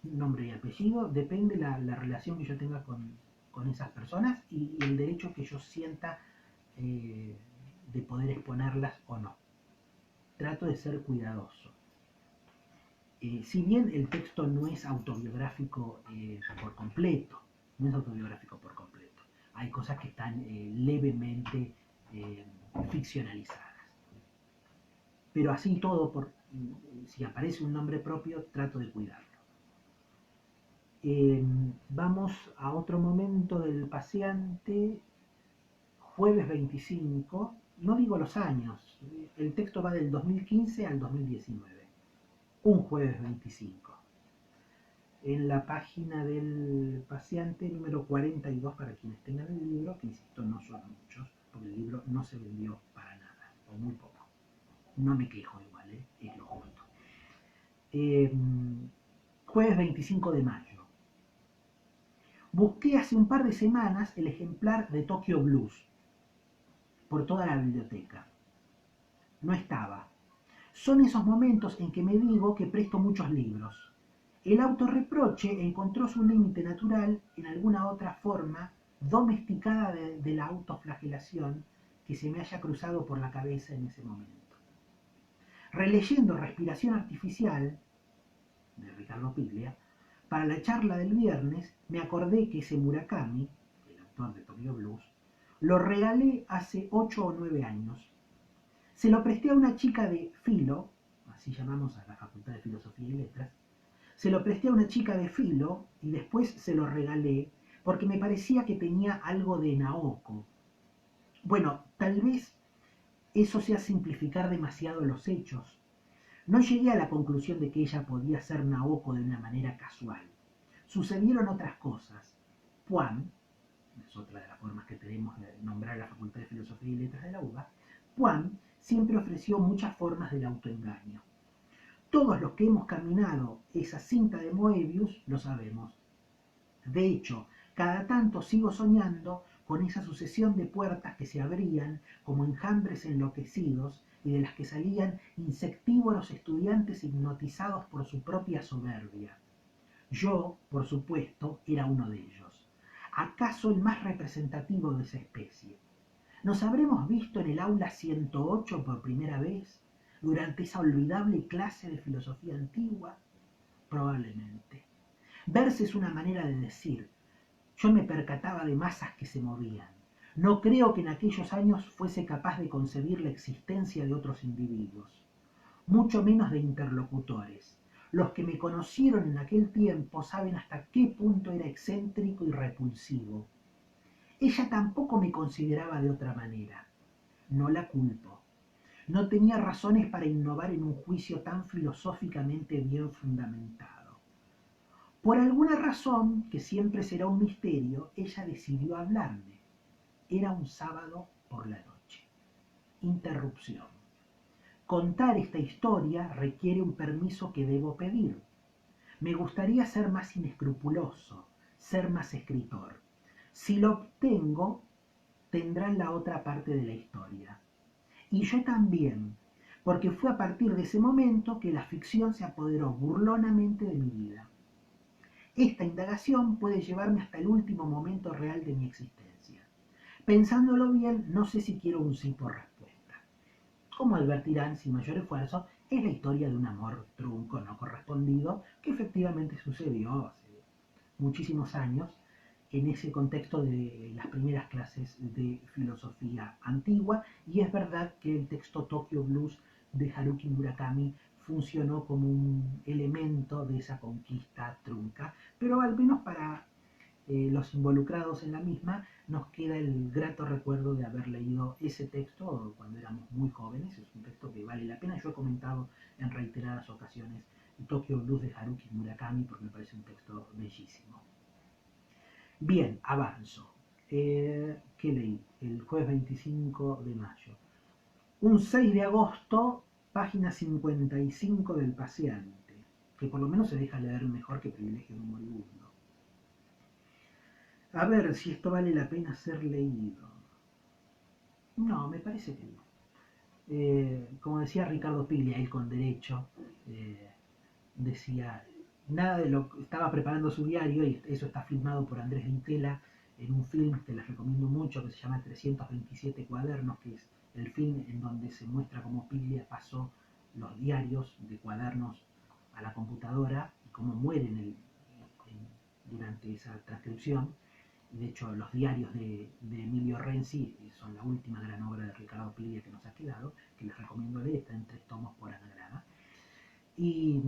nombre y apellido, depende la relación que yo tenga con esas personas y el derecho que yo sienta de poder exponerlas o no. Trato de ser cuidadoso. Si bien el texto no es autobiográfico por completo, hay cosas que están levemente ficcionalizadas. Pero así todo, si aparece un nombre propio, trato de cuidarlo. Vamos a otro momento del paseante, jueves 25, no digo los años, el texto va del 2015 al 2019, un jueves 25. En la página del paseante número 42, para quienes tengan el libro, que insisto no son muchos, porque el libro no se vendió para nada, o muy poco. No me quejo igual, es lo justo. Jueves 25 de mayo. Busqué hace un par de semanas el ejemplar de Tokyo Blues por toda la biblioteca. No estaba. Son esos momentos en que me digo que presto muchos libros. El autorreproche encontró su límite natural en alguna otra forma domesticada de la autoflagelación que se me haya cruzado por la cabeza en ese momento. Releyendo Respiración Artificial, de Ricardo Piglia, para la charla del viernes, me acordé que ese Murakami, el autor de Tokyo Blues, lo regalé hace 8 o 9 años. Se lo presté a una chica de Filo, así llamamos a la Facultad de Filosofía y Letras, se lo presté a una chica de Filo y después se lo regalé porque me parecía que tenía algo de Naoko. Bueno, tal vez eso sea simplificar demasiado los hechos. No llegué a la conclusión de que ella podía ser Naoko de una manera casual. Sucedieron otras cosas. Puan, es otra de las formas que tenemos de nombrar a la Facultad de Filosofía y Letras de la UBA, Puan siempre ofreció muchas formas del autoengaño. Todos los que hemos caminado esa cinta de Moebius lo sabemos. De hecho, Cada tanto sigo soñando con esa sucesión de puertas que se abrían como enjambres enloquecidos y de las que salían insectívoros estudiantes hipnotizados por su propia soberbia. Yo, por supuesto, era uno de ellos. ¿Acaso el más representativo de esa especie? ¿Nos habremos visto en el aula 108 por primera vez durante esa olvidable clase de filosofía antigua? Probablemente. Verse es una manera de decir. Yo me percataba de masas que se movían. No creo que en aquellos años fuese capaz de concebir la existencia de otros individuos, mucho menos de interlocutores. Los que me conocieron en aquel tiempo saben hasta qué punto era excéntrico y repulsivo. Ella tampoco me consideraba de otra manera. No la culpo. No tenía razones para innovar en un juicio tan filosóficamente bien fundamentado. Por alguna razón, que siempre será un misterio, ella decidió hablarme. Era un sábado por la noche. Interrupción. Contar esta historia requiere un permiso que debo pedir. Me gustaría ser más inescrupuloso, ser más escritor. Si lo obtengo, tendrán la otra parte de la historia. Y yo también, porque fue a partir de ese momento que la ficción se apoderó burlonamente de mi vida. Esta indagación puede llevarme hasta el último momento real de mi existencia. Pensándolo bien, no sé si quiero un sí por respuesta. Como advertirán sin mayor esfuerzo, es la historia de un amor trunco no correspondido que efectivamente sucedió hace muchísimos años en ese contexto de las primeras clases de filosofía antigua, y es verdad que el texto Tokyo Blues de Haruki Murakami funcionó como un elemento de esa conquista trunca, pero al menos para los involucrados en la misma nos queda el grato recuerdo de haber leído ese texto cuando éramos muy jóvenes. Es un texto que vale la pena. Yo he comentado en reiteradas ocasiones Tokyo Blues de Haruki Murakami porque me parece un texto bellísimo. Bien, avanzo. ¿Qué leí? El jueves 25 de mayo. Un 6 de agosto, página 55 del Paseante, que por lo menos se deja leer mejor que Privilegio de un Moribundo. A ver si esto vale la pena ser leído. No, me parece que no. Como decía Ricardo Piglia, él con derecho, decía, nada de lo que estaba preparando su diario, y eso está filmado por Andrés Vitela en un film que les recomiendo mucho, que se llama 327 cuadernos, que es el film en donde se muestra cómo Piglia pasó los diarios de cuadernos a la computadora y cómo mueren durante esa transcripción. De hecho, los diarios de Emilio Renzi son la última gran obra de Ricardo Piglia que nos ha quedado, que les recomiendo leer, está en 3 tomos por anagrama. Y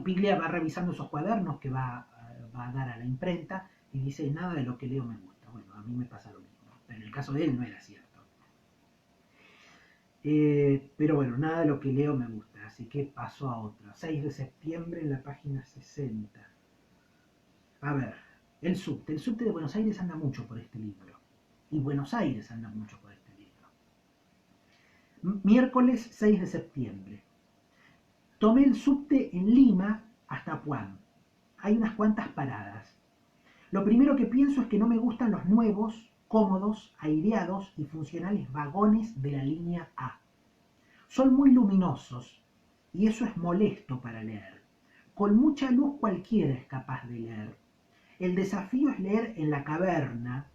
Piglia va revisando esos cuadernos que va a dar a la imprenta y dice, nada de lo que leo me gusta. Bueno, a mí me pasa lo mismo, pero en el caso de él no era cierto. Pero bueno, nada de lo que leo me gusta, así que paso a otra. 6 de septiembre en la página 60. A ver, el subte de Buenos Aires anda mucho por este libro. Y Buenos Aires anda mucho por este libro. Miércoles 6 de septiembre. Tomé el subte en Lima hasta Puan. Hay unas cuantas paradas. Lo primero que pienso es que no me gustan los nuevos, cómodos, aireados y funcionales vagones de la línea A. Son muy luminosos y eso es molesto para leer. Con mucha luz cualquiera es capaz de leer. El desafío es leer en la caverna,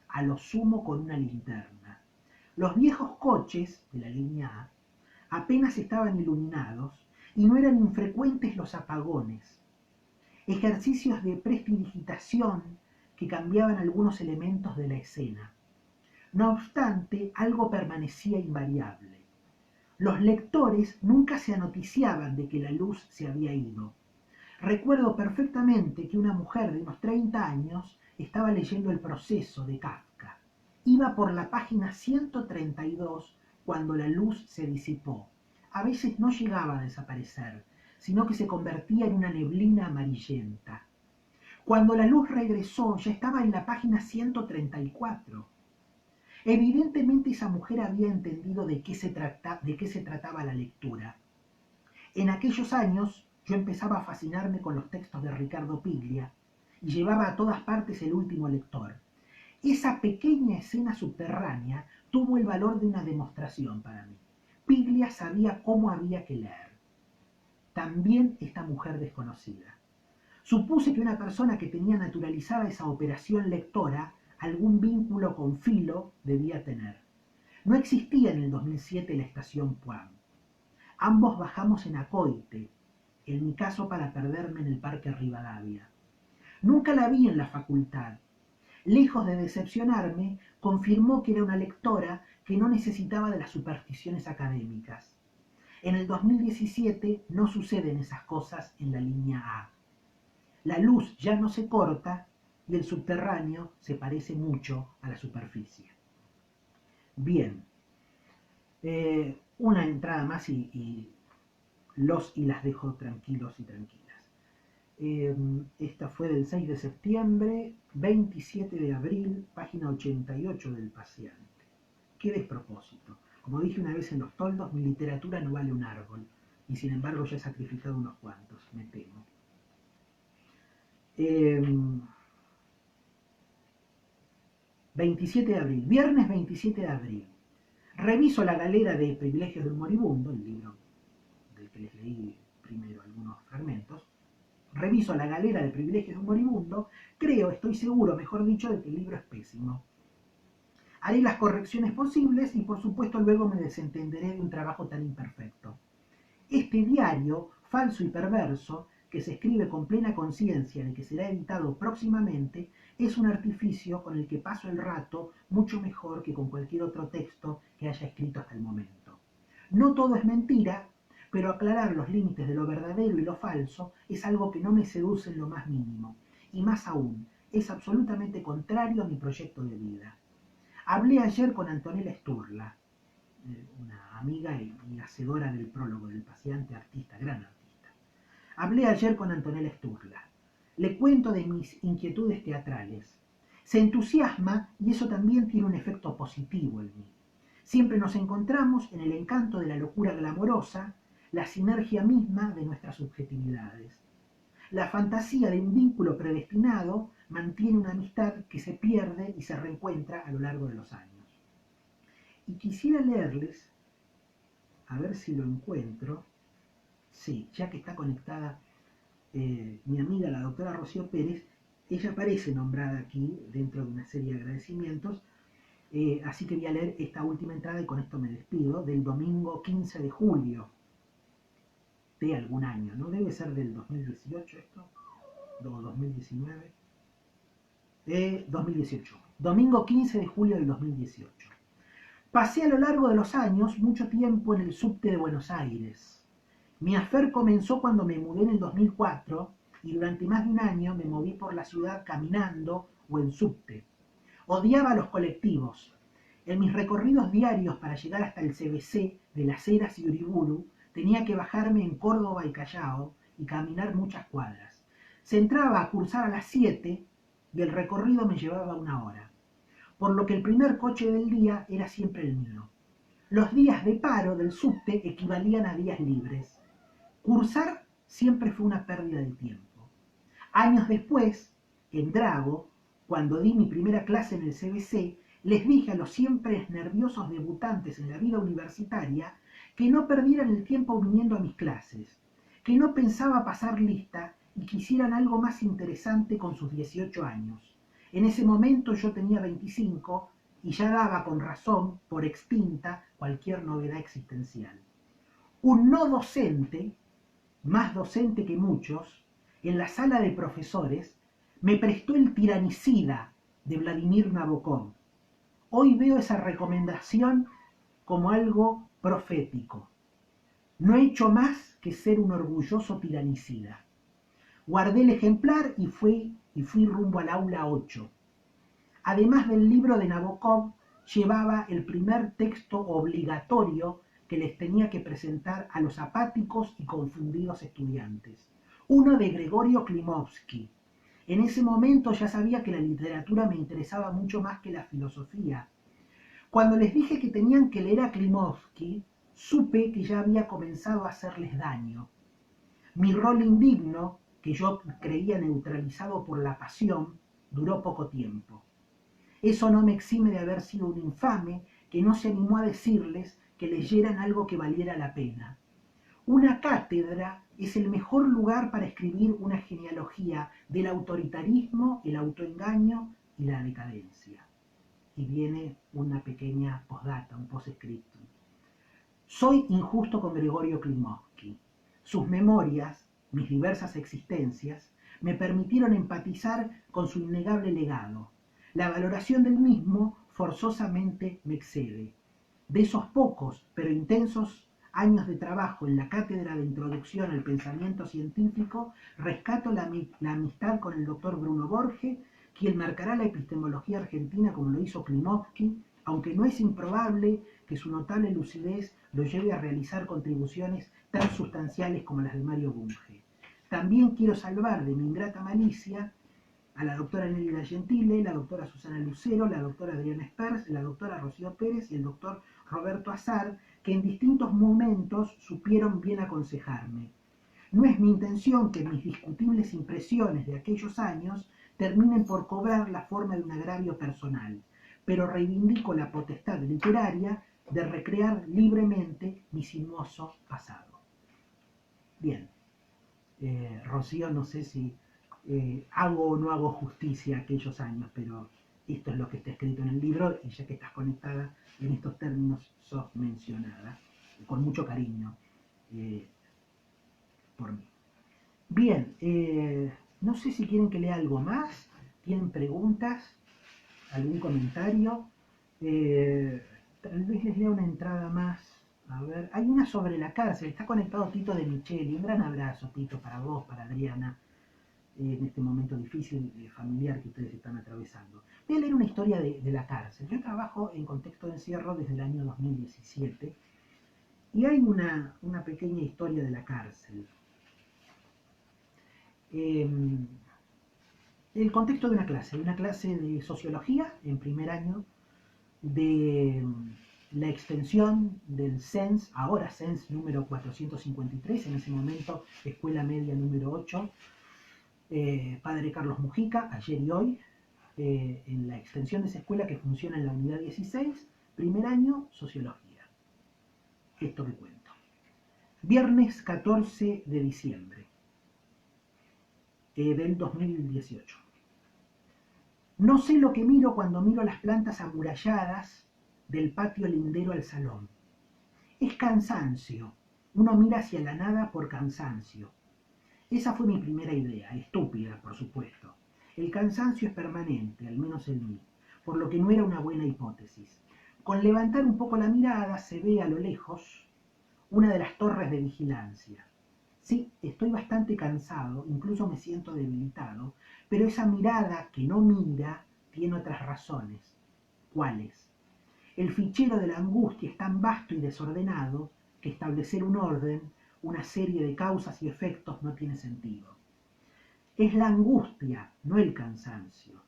a lo sumo con una linterna. Los viejos coches de la línea A apenas estaban iluminados y no eran infrecuentes los apagones. Ejercicios de prestidigitación que cambiaban algunos elementos de la escena. No obstante, algo permanecía invariable. Los lectores nunca se anoticiaban de que la luz se había ido. Recuerdo perfectamente que una mujer de unos 30 años estaba leyendo El proceso de Kafka. Iba por la página 132 cuando la luz se disipó. A veces no llegaba a desaparecer, sino que se convertía en una neblina amarillenta. Cuando la luz regresó, ya estaba en la página 134. Evidentemente esa mujer había entendido de qué se trataba la lectura. En aquellos años yo empezaba a fascinarme con los textos de Ricardo Piglia y llevaba a todas partes el último lector. Esa pequeña escena subterránea tuvo el valor de una demostración para mí. Piglia sabía cómo había que leer. También esta mujer desconocida. Supuse que una persona que tenía naturalizada esa operación lectora, algún vínculo con Filo debía tener. No existía en el 2007 la estación Puan. Ambos bajamos en Acoite, en mi caso para perderme en el Parque Rivadavia. Nunca la vi en la facultad. Lejos de decepcionarme, confirmó que era una lectora que no necesitaba de las supersticiones académicas. En el 2017 no suceden esas cosas en la línea A. La luz ya no se corta y el subterráneo se parece mucho a la superficie. Bien, una entrada más y los y las dejo tranquilos y tranquilas. Esta fue del 6 de septiembre, 27 de abril, página 88 del Paseante. Qué despropósito. Como dije una vez en Los Toldos, mi literatura no vale un árbol, y sin embargo ya he sacrificado unos cuantos, me temo. 27 de abril, viernes 27 de abril. Reviso la galera de Privilegios de un Moribundo, el libro del que les leí primero algunos fragmentos. Reviso la galera de Privilegios de un Moribundo. Creo, estoy seguro, mejor dicho, de que el libro es pésimo. Haré las correcciones posibles y por supuesto luego me desentenderé de un trabajo tan imperfecto. Este diario, falso y perverso, que se escribe con plena conciencia de que será editado próximamente, es un artificio con el que paso el rato mucho mejor que con cualquier otro texto que haya escrito hasta el momento. No todo es mentira, pero aclarar los límites de lo verdadero y lo falso es algo que no me seduce en lo más mínimo, y más aún, es absolutamente contrario a mi proyecto de vida. Hablé ayer con Antonella Sturla, una amiga y hacedora del prólogo del Paseante, artista, gran artista. Hablé ayer con Antonella Sturla. Le cuento de mis inquietudes teatrales. Se entusiasma y eso también tiene un efecto positivo en mí. Siempre nos encontramos en el encanto de la locura glamorosa, la sinergia misma de nuestras subjetividades. La fantasía de un vínculo predestinado mantiene una amistad que se pierde y se reencuentra a lo largo de los años. Y quisiera leerles, a ver si lo encuentro, sí, ya que está conectada mi amiga la doctora Rocío Pérez, ella aparece nombrada aquí dentro de una serie de agradecimientos, así que voy a leer esta última entrada y con esto me despido, del domingo 15 de julio de algún año, ¿no? Debe ser del 2018 esto, o 2019, 2018, domingo 15 de julio del 2018. Pasé a lo largo de los años mucho tiempo en el subte de Buenos Aires. Mi afer comenzó cuando me mudé en el 2004 y durante más de un año me moví por la ciudad caminando o en subte. Odiaba los colectivos. En mis recorridos diarios para llegar hasta el CBC de Las Heras y Uriburu, tenía que bajarme en Córdoba y Callao y caminar muchas cuadras. Se entraba a cursar a las 7 y el recorrido me llevaba 1 hora. Por lo que el primer coche del día era siempre el mío. Los días de paro del subte equivalían a días libres. Cursar siempre fue una pérdida de tiempo. Años después, en Drago, cuando di mi primera clase en el CBC, les dije a los siempre nerviosos debutantes en la vida universitaria que no perdieran el tiempo viniendo a mis clases, que no pensaba pasar lista y que hicieran algo más interesante con sus 18 años. En ese momento yo tenía 25 y ya daba con razón por extinta cualquier novedad existencial. Un no docente, más docente que muchos, en la sala de profesores, me prestó el Tiranicida de Vladimir Nabokov. Hoy veo esa recomendación como algo profético. No he hecho más que ser un orgulloso tiranicida. Guardé el ejemplar y fui rumbo al aula 8. Además del libro de Nabokov, llevaba el primer texto obligatorio que les tenía que presentar a los apáticos y confundidos estudiantes. Uno de Gregorio Klimovsky. En ese momento ya sabía que la literatura me interesaba mucho más que la filosofía. Cuando les dije que tenían que leer a Klimovsky, supe que ya había comenzado a hacerles daño. Mi rol indigno, que yo creía neutralizado por la pasión, duró poco tiempo. Eso no me exime de haber sido un infame que no se animó a decirles que leyeran algo que valiera la pena. Una cátedra es el mejor lugar para escribir una genealogía del autoritarismo, el autoengaño y la decadencia. Y viene una pequeña postdata, un postscriptum. Soy injusto con Gregorio Klimovsky. Sus memorias, mis diversas existencias, me permitieron empatizar con su innegable legado. La valoración del mismo forzosamente me excede. De esos pocos pero intensos años de trabajo en la cátedra de Introducción al Pensamiento Científico, rescato la amistad con el doctor Bruno Borge, quien marcará la epistemología argentina como lo hizo Klimovsky, aunque no es improbable que su notable lucidez lo lleve a realizar contribuciones tan sustanciales como las de Mario Bunge. También quiero salvar de mi ingrata malicia a la doctora Nelly Gentile, la doctora Susana Lucero, la doctora Adriana Spers, la doctora Rocío Pérez y el doctor Roberto Azar, que en distintos momentos supieron bien aconsejarme. No es mi intención que mis discutibles impresiones de aquellos años terminen por cobrar la forma de un agravio personal, pero reivindico la potestad literaria de recrear libremente mi sinuoso pasado. Bien, Rocío, no sé si hago o no hago justicia a aquellos años, pero esto es lo que está escrito en el libro y ya que estás conectada en estos términos sos mencionada, con mucho cariño por mí. Bien, no sé si quieren que lea algo más, tienen preguntas, algún comentario, tal vez les lea una entrada más. A ver, hay una sobre la cárcel, está conectado Tito de Micheli, un gran abrazo Tito para vos, para Adriana, en este momento difícil familiar que ustedes están atravesando. Voy a leer una historia de la cárcel. Yo trabajo en contexto de encierro desde el año 2017 y hay una pequeña historia de la cárcel. El contexto de una clase de sociología en primer año, de la extensión del CENS, ahora CENS número 453, en ese momento Escuela Media número 8, Padre Carlos Mujica, ayer y hoy, en la extensión de esa escuela que funciona en la unidad 16, primer año, sociología. Esto que cuento. Viernes 14 de diciembre del 2018. No sé lo que miro cuando miro las plantas amuralladas del patio lindero al salón. Es cansancio. Uno mira hacia la nada por cansancio. Esa fue mi primera idea, estúpida, por supuesto. El cansancio es permanente, al menos en mí, por lo que no era una buena hipótesis. Con levantar un poco la mirada se ve a lo lejos una de las torres de vigilancia. Sí, estoy bastante cansado, incluso me siento debilitado, pero esa mirada que no mira tiene otras razones. ¿Cuáles? El fichero de la angustia es tan vasto y desordenado que establecer un orden, una serie de causas y efectos no tiene sentido. Es la angustia, no el cansancio.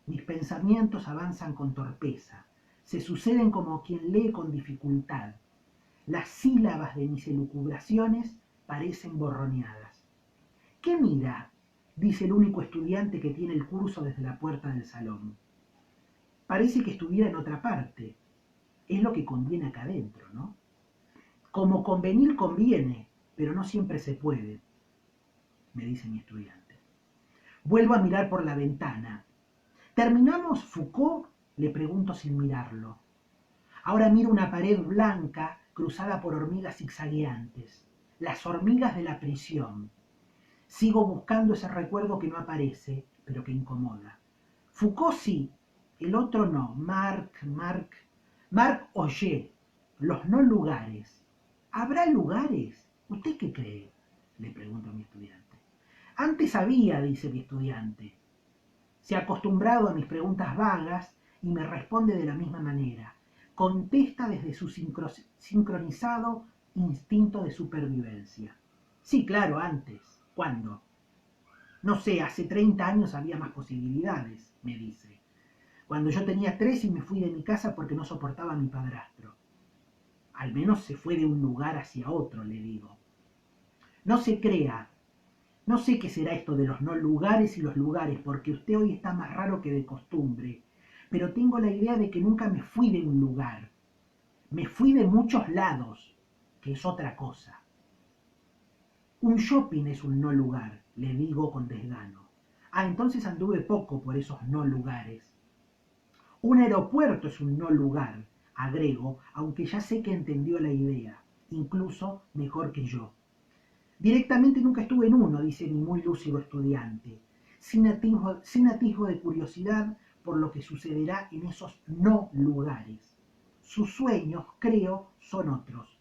Mis pensamientos avanzan con torpeza, se suceden como quien lee con dificultad. Las sílabas de mis elucubraciones parecen borroneadas. ¿Qué mira?, dice el único estudiante que tiene el curso desde la puerta del salón. Parece que estuviera en otra parte. Es lo que conviene acá adentro, ¿no? Como convenir conviene, pero no siempre se puede, me dice mi estudiante. Vuelvo a mirar por la ventana. ¿Terminamos, Foucault?, le pregunto sin mirarlo. Ahora miro una pared blanca cruzada por hormigas zigzagueantes. Las hormigas de la prisión. Sigo buscando ese recuerdo que no aparece, pero que incomoda. Foucault sí, el otro no. Marc Auger, los no lugares. ¿Habrá lugares? ¿Usted qué cree?, le pregunto a mi estudiante. Antes había, dice mi estudiante. Se ha acostumbrado a mis preguntas vagas y me responde de la misma manera. Contesta desde su sincronizado instinto de supervivencia. Sí, claro, antes. ¿Cuándo? No sé, hace 30 años había más posibilidades, me dice. Cuando yo tenía 3 y me fui de mi casa porque no soportaba a mi padrastro. Al menos se fue de un lugar hacia otro, le digo. No se crea, No sé qué será esto de los no lugares y los lugares, porque usted hoy está más raro que de costumbre, pero tengo la idea de que nunca me fui de un lugar. Me fui de muchos lados, que es otra cosa. Un shopping es un no lugar, le digo con desgano. Ah, entonces anduve poco por esos no lugares. Un aeropuerto es un no lugar, agrego, aunque ya sé que entendió la idea, incluso mejor que yo. Directamente nunca estuve en uno, dice mi muy lúcido estudiante, sin atisbo de curiosidad por lo que sucederá en esos no lugares. Sus sueños, creo, son otros.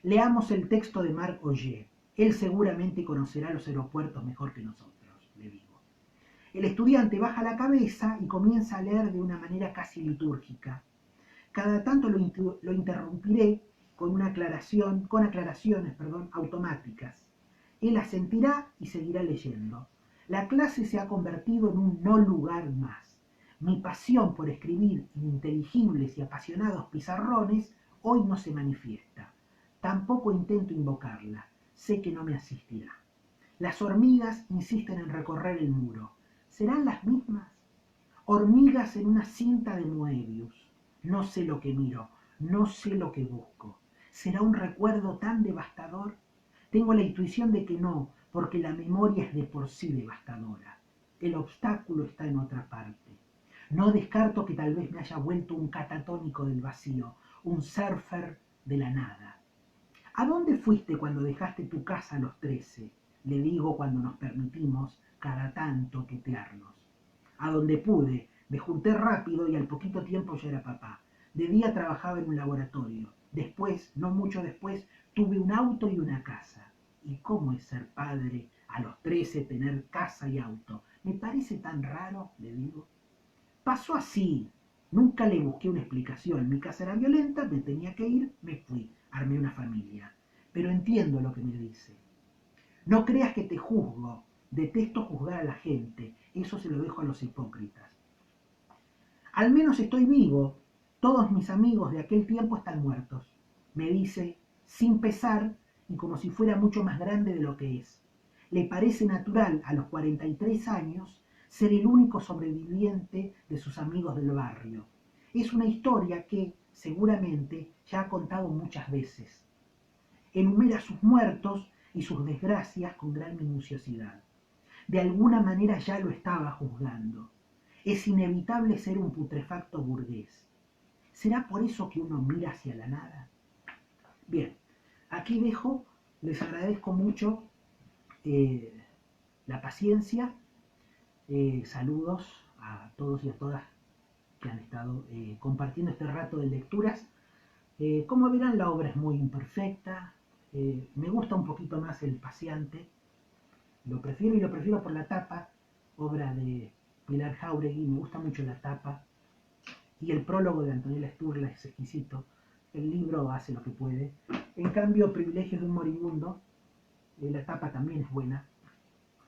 Leamos el texto de Marc Ogier. Él seguramente conocerá los aeropuertos mejor que nosotros, le digo. El estudiante baja la cabeza y comienza a leer de una manera casi litúrgica. Cada tanto lo interrumpiré con aclaraciones automáticas. Él asentirá y seguirá leyendo. La clase se ha convertido en un no lugar más. Mi pasión por escribir ininteligibles y apasionados pizarrones hoy no se manifiesta. Tampoco intento invocarla. Sé que no me asistirá. Las hormigas insisten en recorrer el muro. ¿Serán las mismas? Hormigas en una cinta de Moebius. No sé lo que miro, no sé lo que busco. ¿Será un recuerdo tan devastador? Tengo la intuición de que no, porque la memoria es de por sí devastadora. El obstáculo está en otra parte. No descarto que tal vez me haya vuelto un catatónico del vacío, un surfer de la nada. ¿A dónde fuiste cuando dejaste tu casa a los 13? Le digo cuando nos permitimos cada tanto tutearnos. A donde pude, me junté rápido y al poquito tiempo ya era papá. De día trabajaba en un laboratorio. Después, no mucho después, tuve un auto y una casa. ¿Y cómo es ser padre a los 13, tener casa y auto? Me parece tan raro, le digo. Pasó así. Nunca le busqué una explicación. Mi casa era violenta, me tenía que ir, me fui. Armé una familia. Pero entiendo lo que me dice. No creas que te juzgo. Detesto juzgar a la gente. Eso se lo dejo a los hipócritas. Al menos estoy vivo. Todos mis amigos de aquel tiempo están muertos. Me dice, sin pesar y como si fuera mucho más grande de lo que es. Le parece natural a los 43 años ser el único sobreviviente de sus amigos del barrio. Es una historia que, seguramente, ya ha contado muchas veces. Enumera sus muertos y sus desgracias con gran minuciosidad. De alguna manera ya lo estaba juzgando. Es inevitable ser un putrefacto burgués. ¿Será por eso que uno mira hacia la nada? Bien, aquí dejo, les agradezco mucho la paciencia. Saludos a todos y a todas que han estado compartiendo este rato de lecturas. Como verán, la obra es muy imperfecta. Me gusta un poquito más El paseante. Lo prefiero por la tapa, obra de Pilar Jáuregui, me gusta mucho la tapa. Y el prólogo de Antonella Sturla es exquisito. El libro hace lo que puede. En cambio, Privilegios de un moribundo, la tapa también es buena.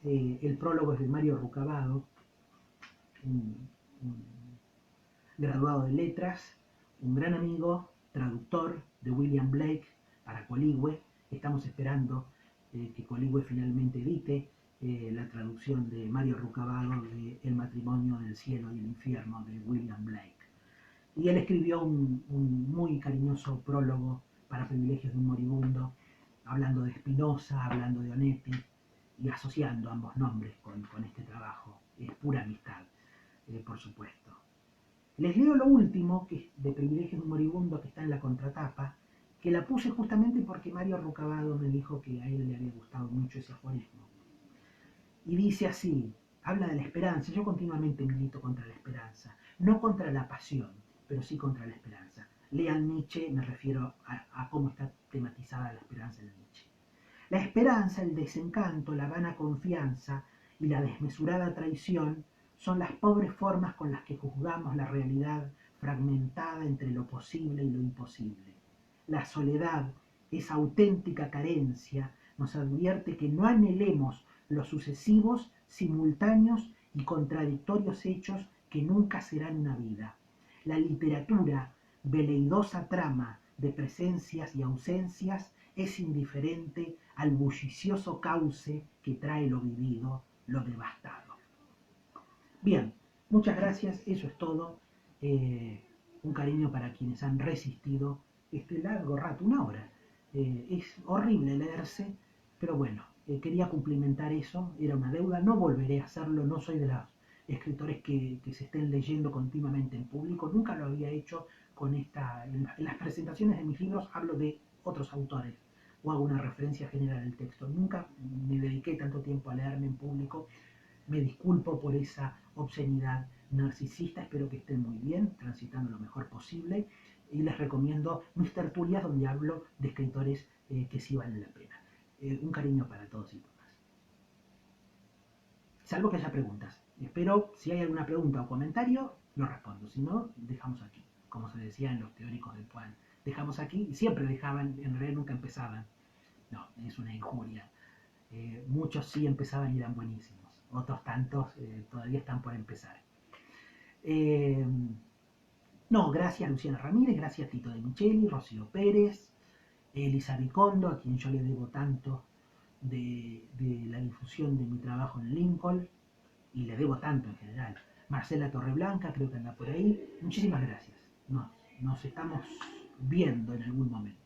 El prólogo es de Mario Rucabado, un graduado de letras, un gran amigo, traductor de William Blake para Coligüe. Estamos esperando que Coligüe finalmente edite la traducción de Mario Rucabado de El matrimonio del cielo y el infierno de William Blake. Y él escribió un muy cariñoso prólogo para Privilegios de un moribundo, hablando de Spinoza, hablando de Onetti y asociando ambos nombres con este trabajo. Es pura amistad, por supuesto. Les leo lo último, que es de Privilegios de un moribundo, que está en la contratapa, que la puse justamente porque Mario Rucabado me dijo que a él le había gustado mucho ese aforismo. Y dice así, habla de la esperanza. Yo continuamente milito contra la esperanza, no contra la pasión, pero sí contra la esperanza. Lean Nietzsche, me refiero a cómo está tematizada la esperanza en Nietzsche. La esperanza, el desencanto, la vana confianza y la desmesurada traición son las pobres formas con las que juzgamos la realidad fragmentada entre lo posible y lo imposible. La soledad, esa auténtica carencia, nos advierte que no anhelemos los sucesivos, simultáneos y contradictorios hechos que nunca serán una vida. La literatura, veleidosa trama de presencias y ausencias, es indiferente al bullicioso cauce que trae lo vivido, lo devastado. Bien, muchas gracias, eso es todo. Un cariño para quienes han resistido este largo rato, una hora. Es horrible leerse, pero bueno, quería cumplimentar eso, era una deuda, no volveré a hacerlo, no soy de los escritores que se estén leyendo continuamente en público, nunca lo había hecho con en las presentaciones de mis libros hablo de otros autores o hago una referencia general al texto, nunca me dediqué tanto tiempo a leerme en público, me disculpo por esa obscenidad narcisista, espero que estén muy bien, transitando lo mejor posible y les recomiendo mis tertulias donde hablo de escritores que sí valen la pena. Un cariño para todos y todas. Salvo que haya preguntas. Espero, si hay alguna pregunta o comentario, lo respondo. Si no, dejamos aquí. Como se decía en los teóricos del Puan. Dejamos aquí, y siempre dejaban, en realidad nunca empezaban. No, es una injuria. Muchos sí empezaban y eran buenísimos. Otros tantos todavía están por empezar. Eh, no, gracias Luciana Ramírez, gracias Tito de Micheli, Rocío Pérez, Elisa Ricondo, a quien yo le debo tanto de la difusión de mi trabajo en Lincoln, y le debo tanto en general. Marcela Torreblanca, creo que anda por ahí. Muchísimas gracias. Nos estamos viendo en algún momento.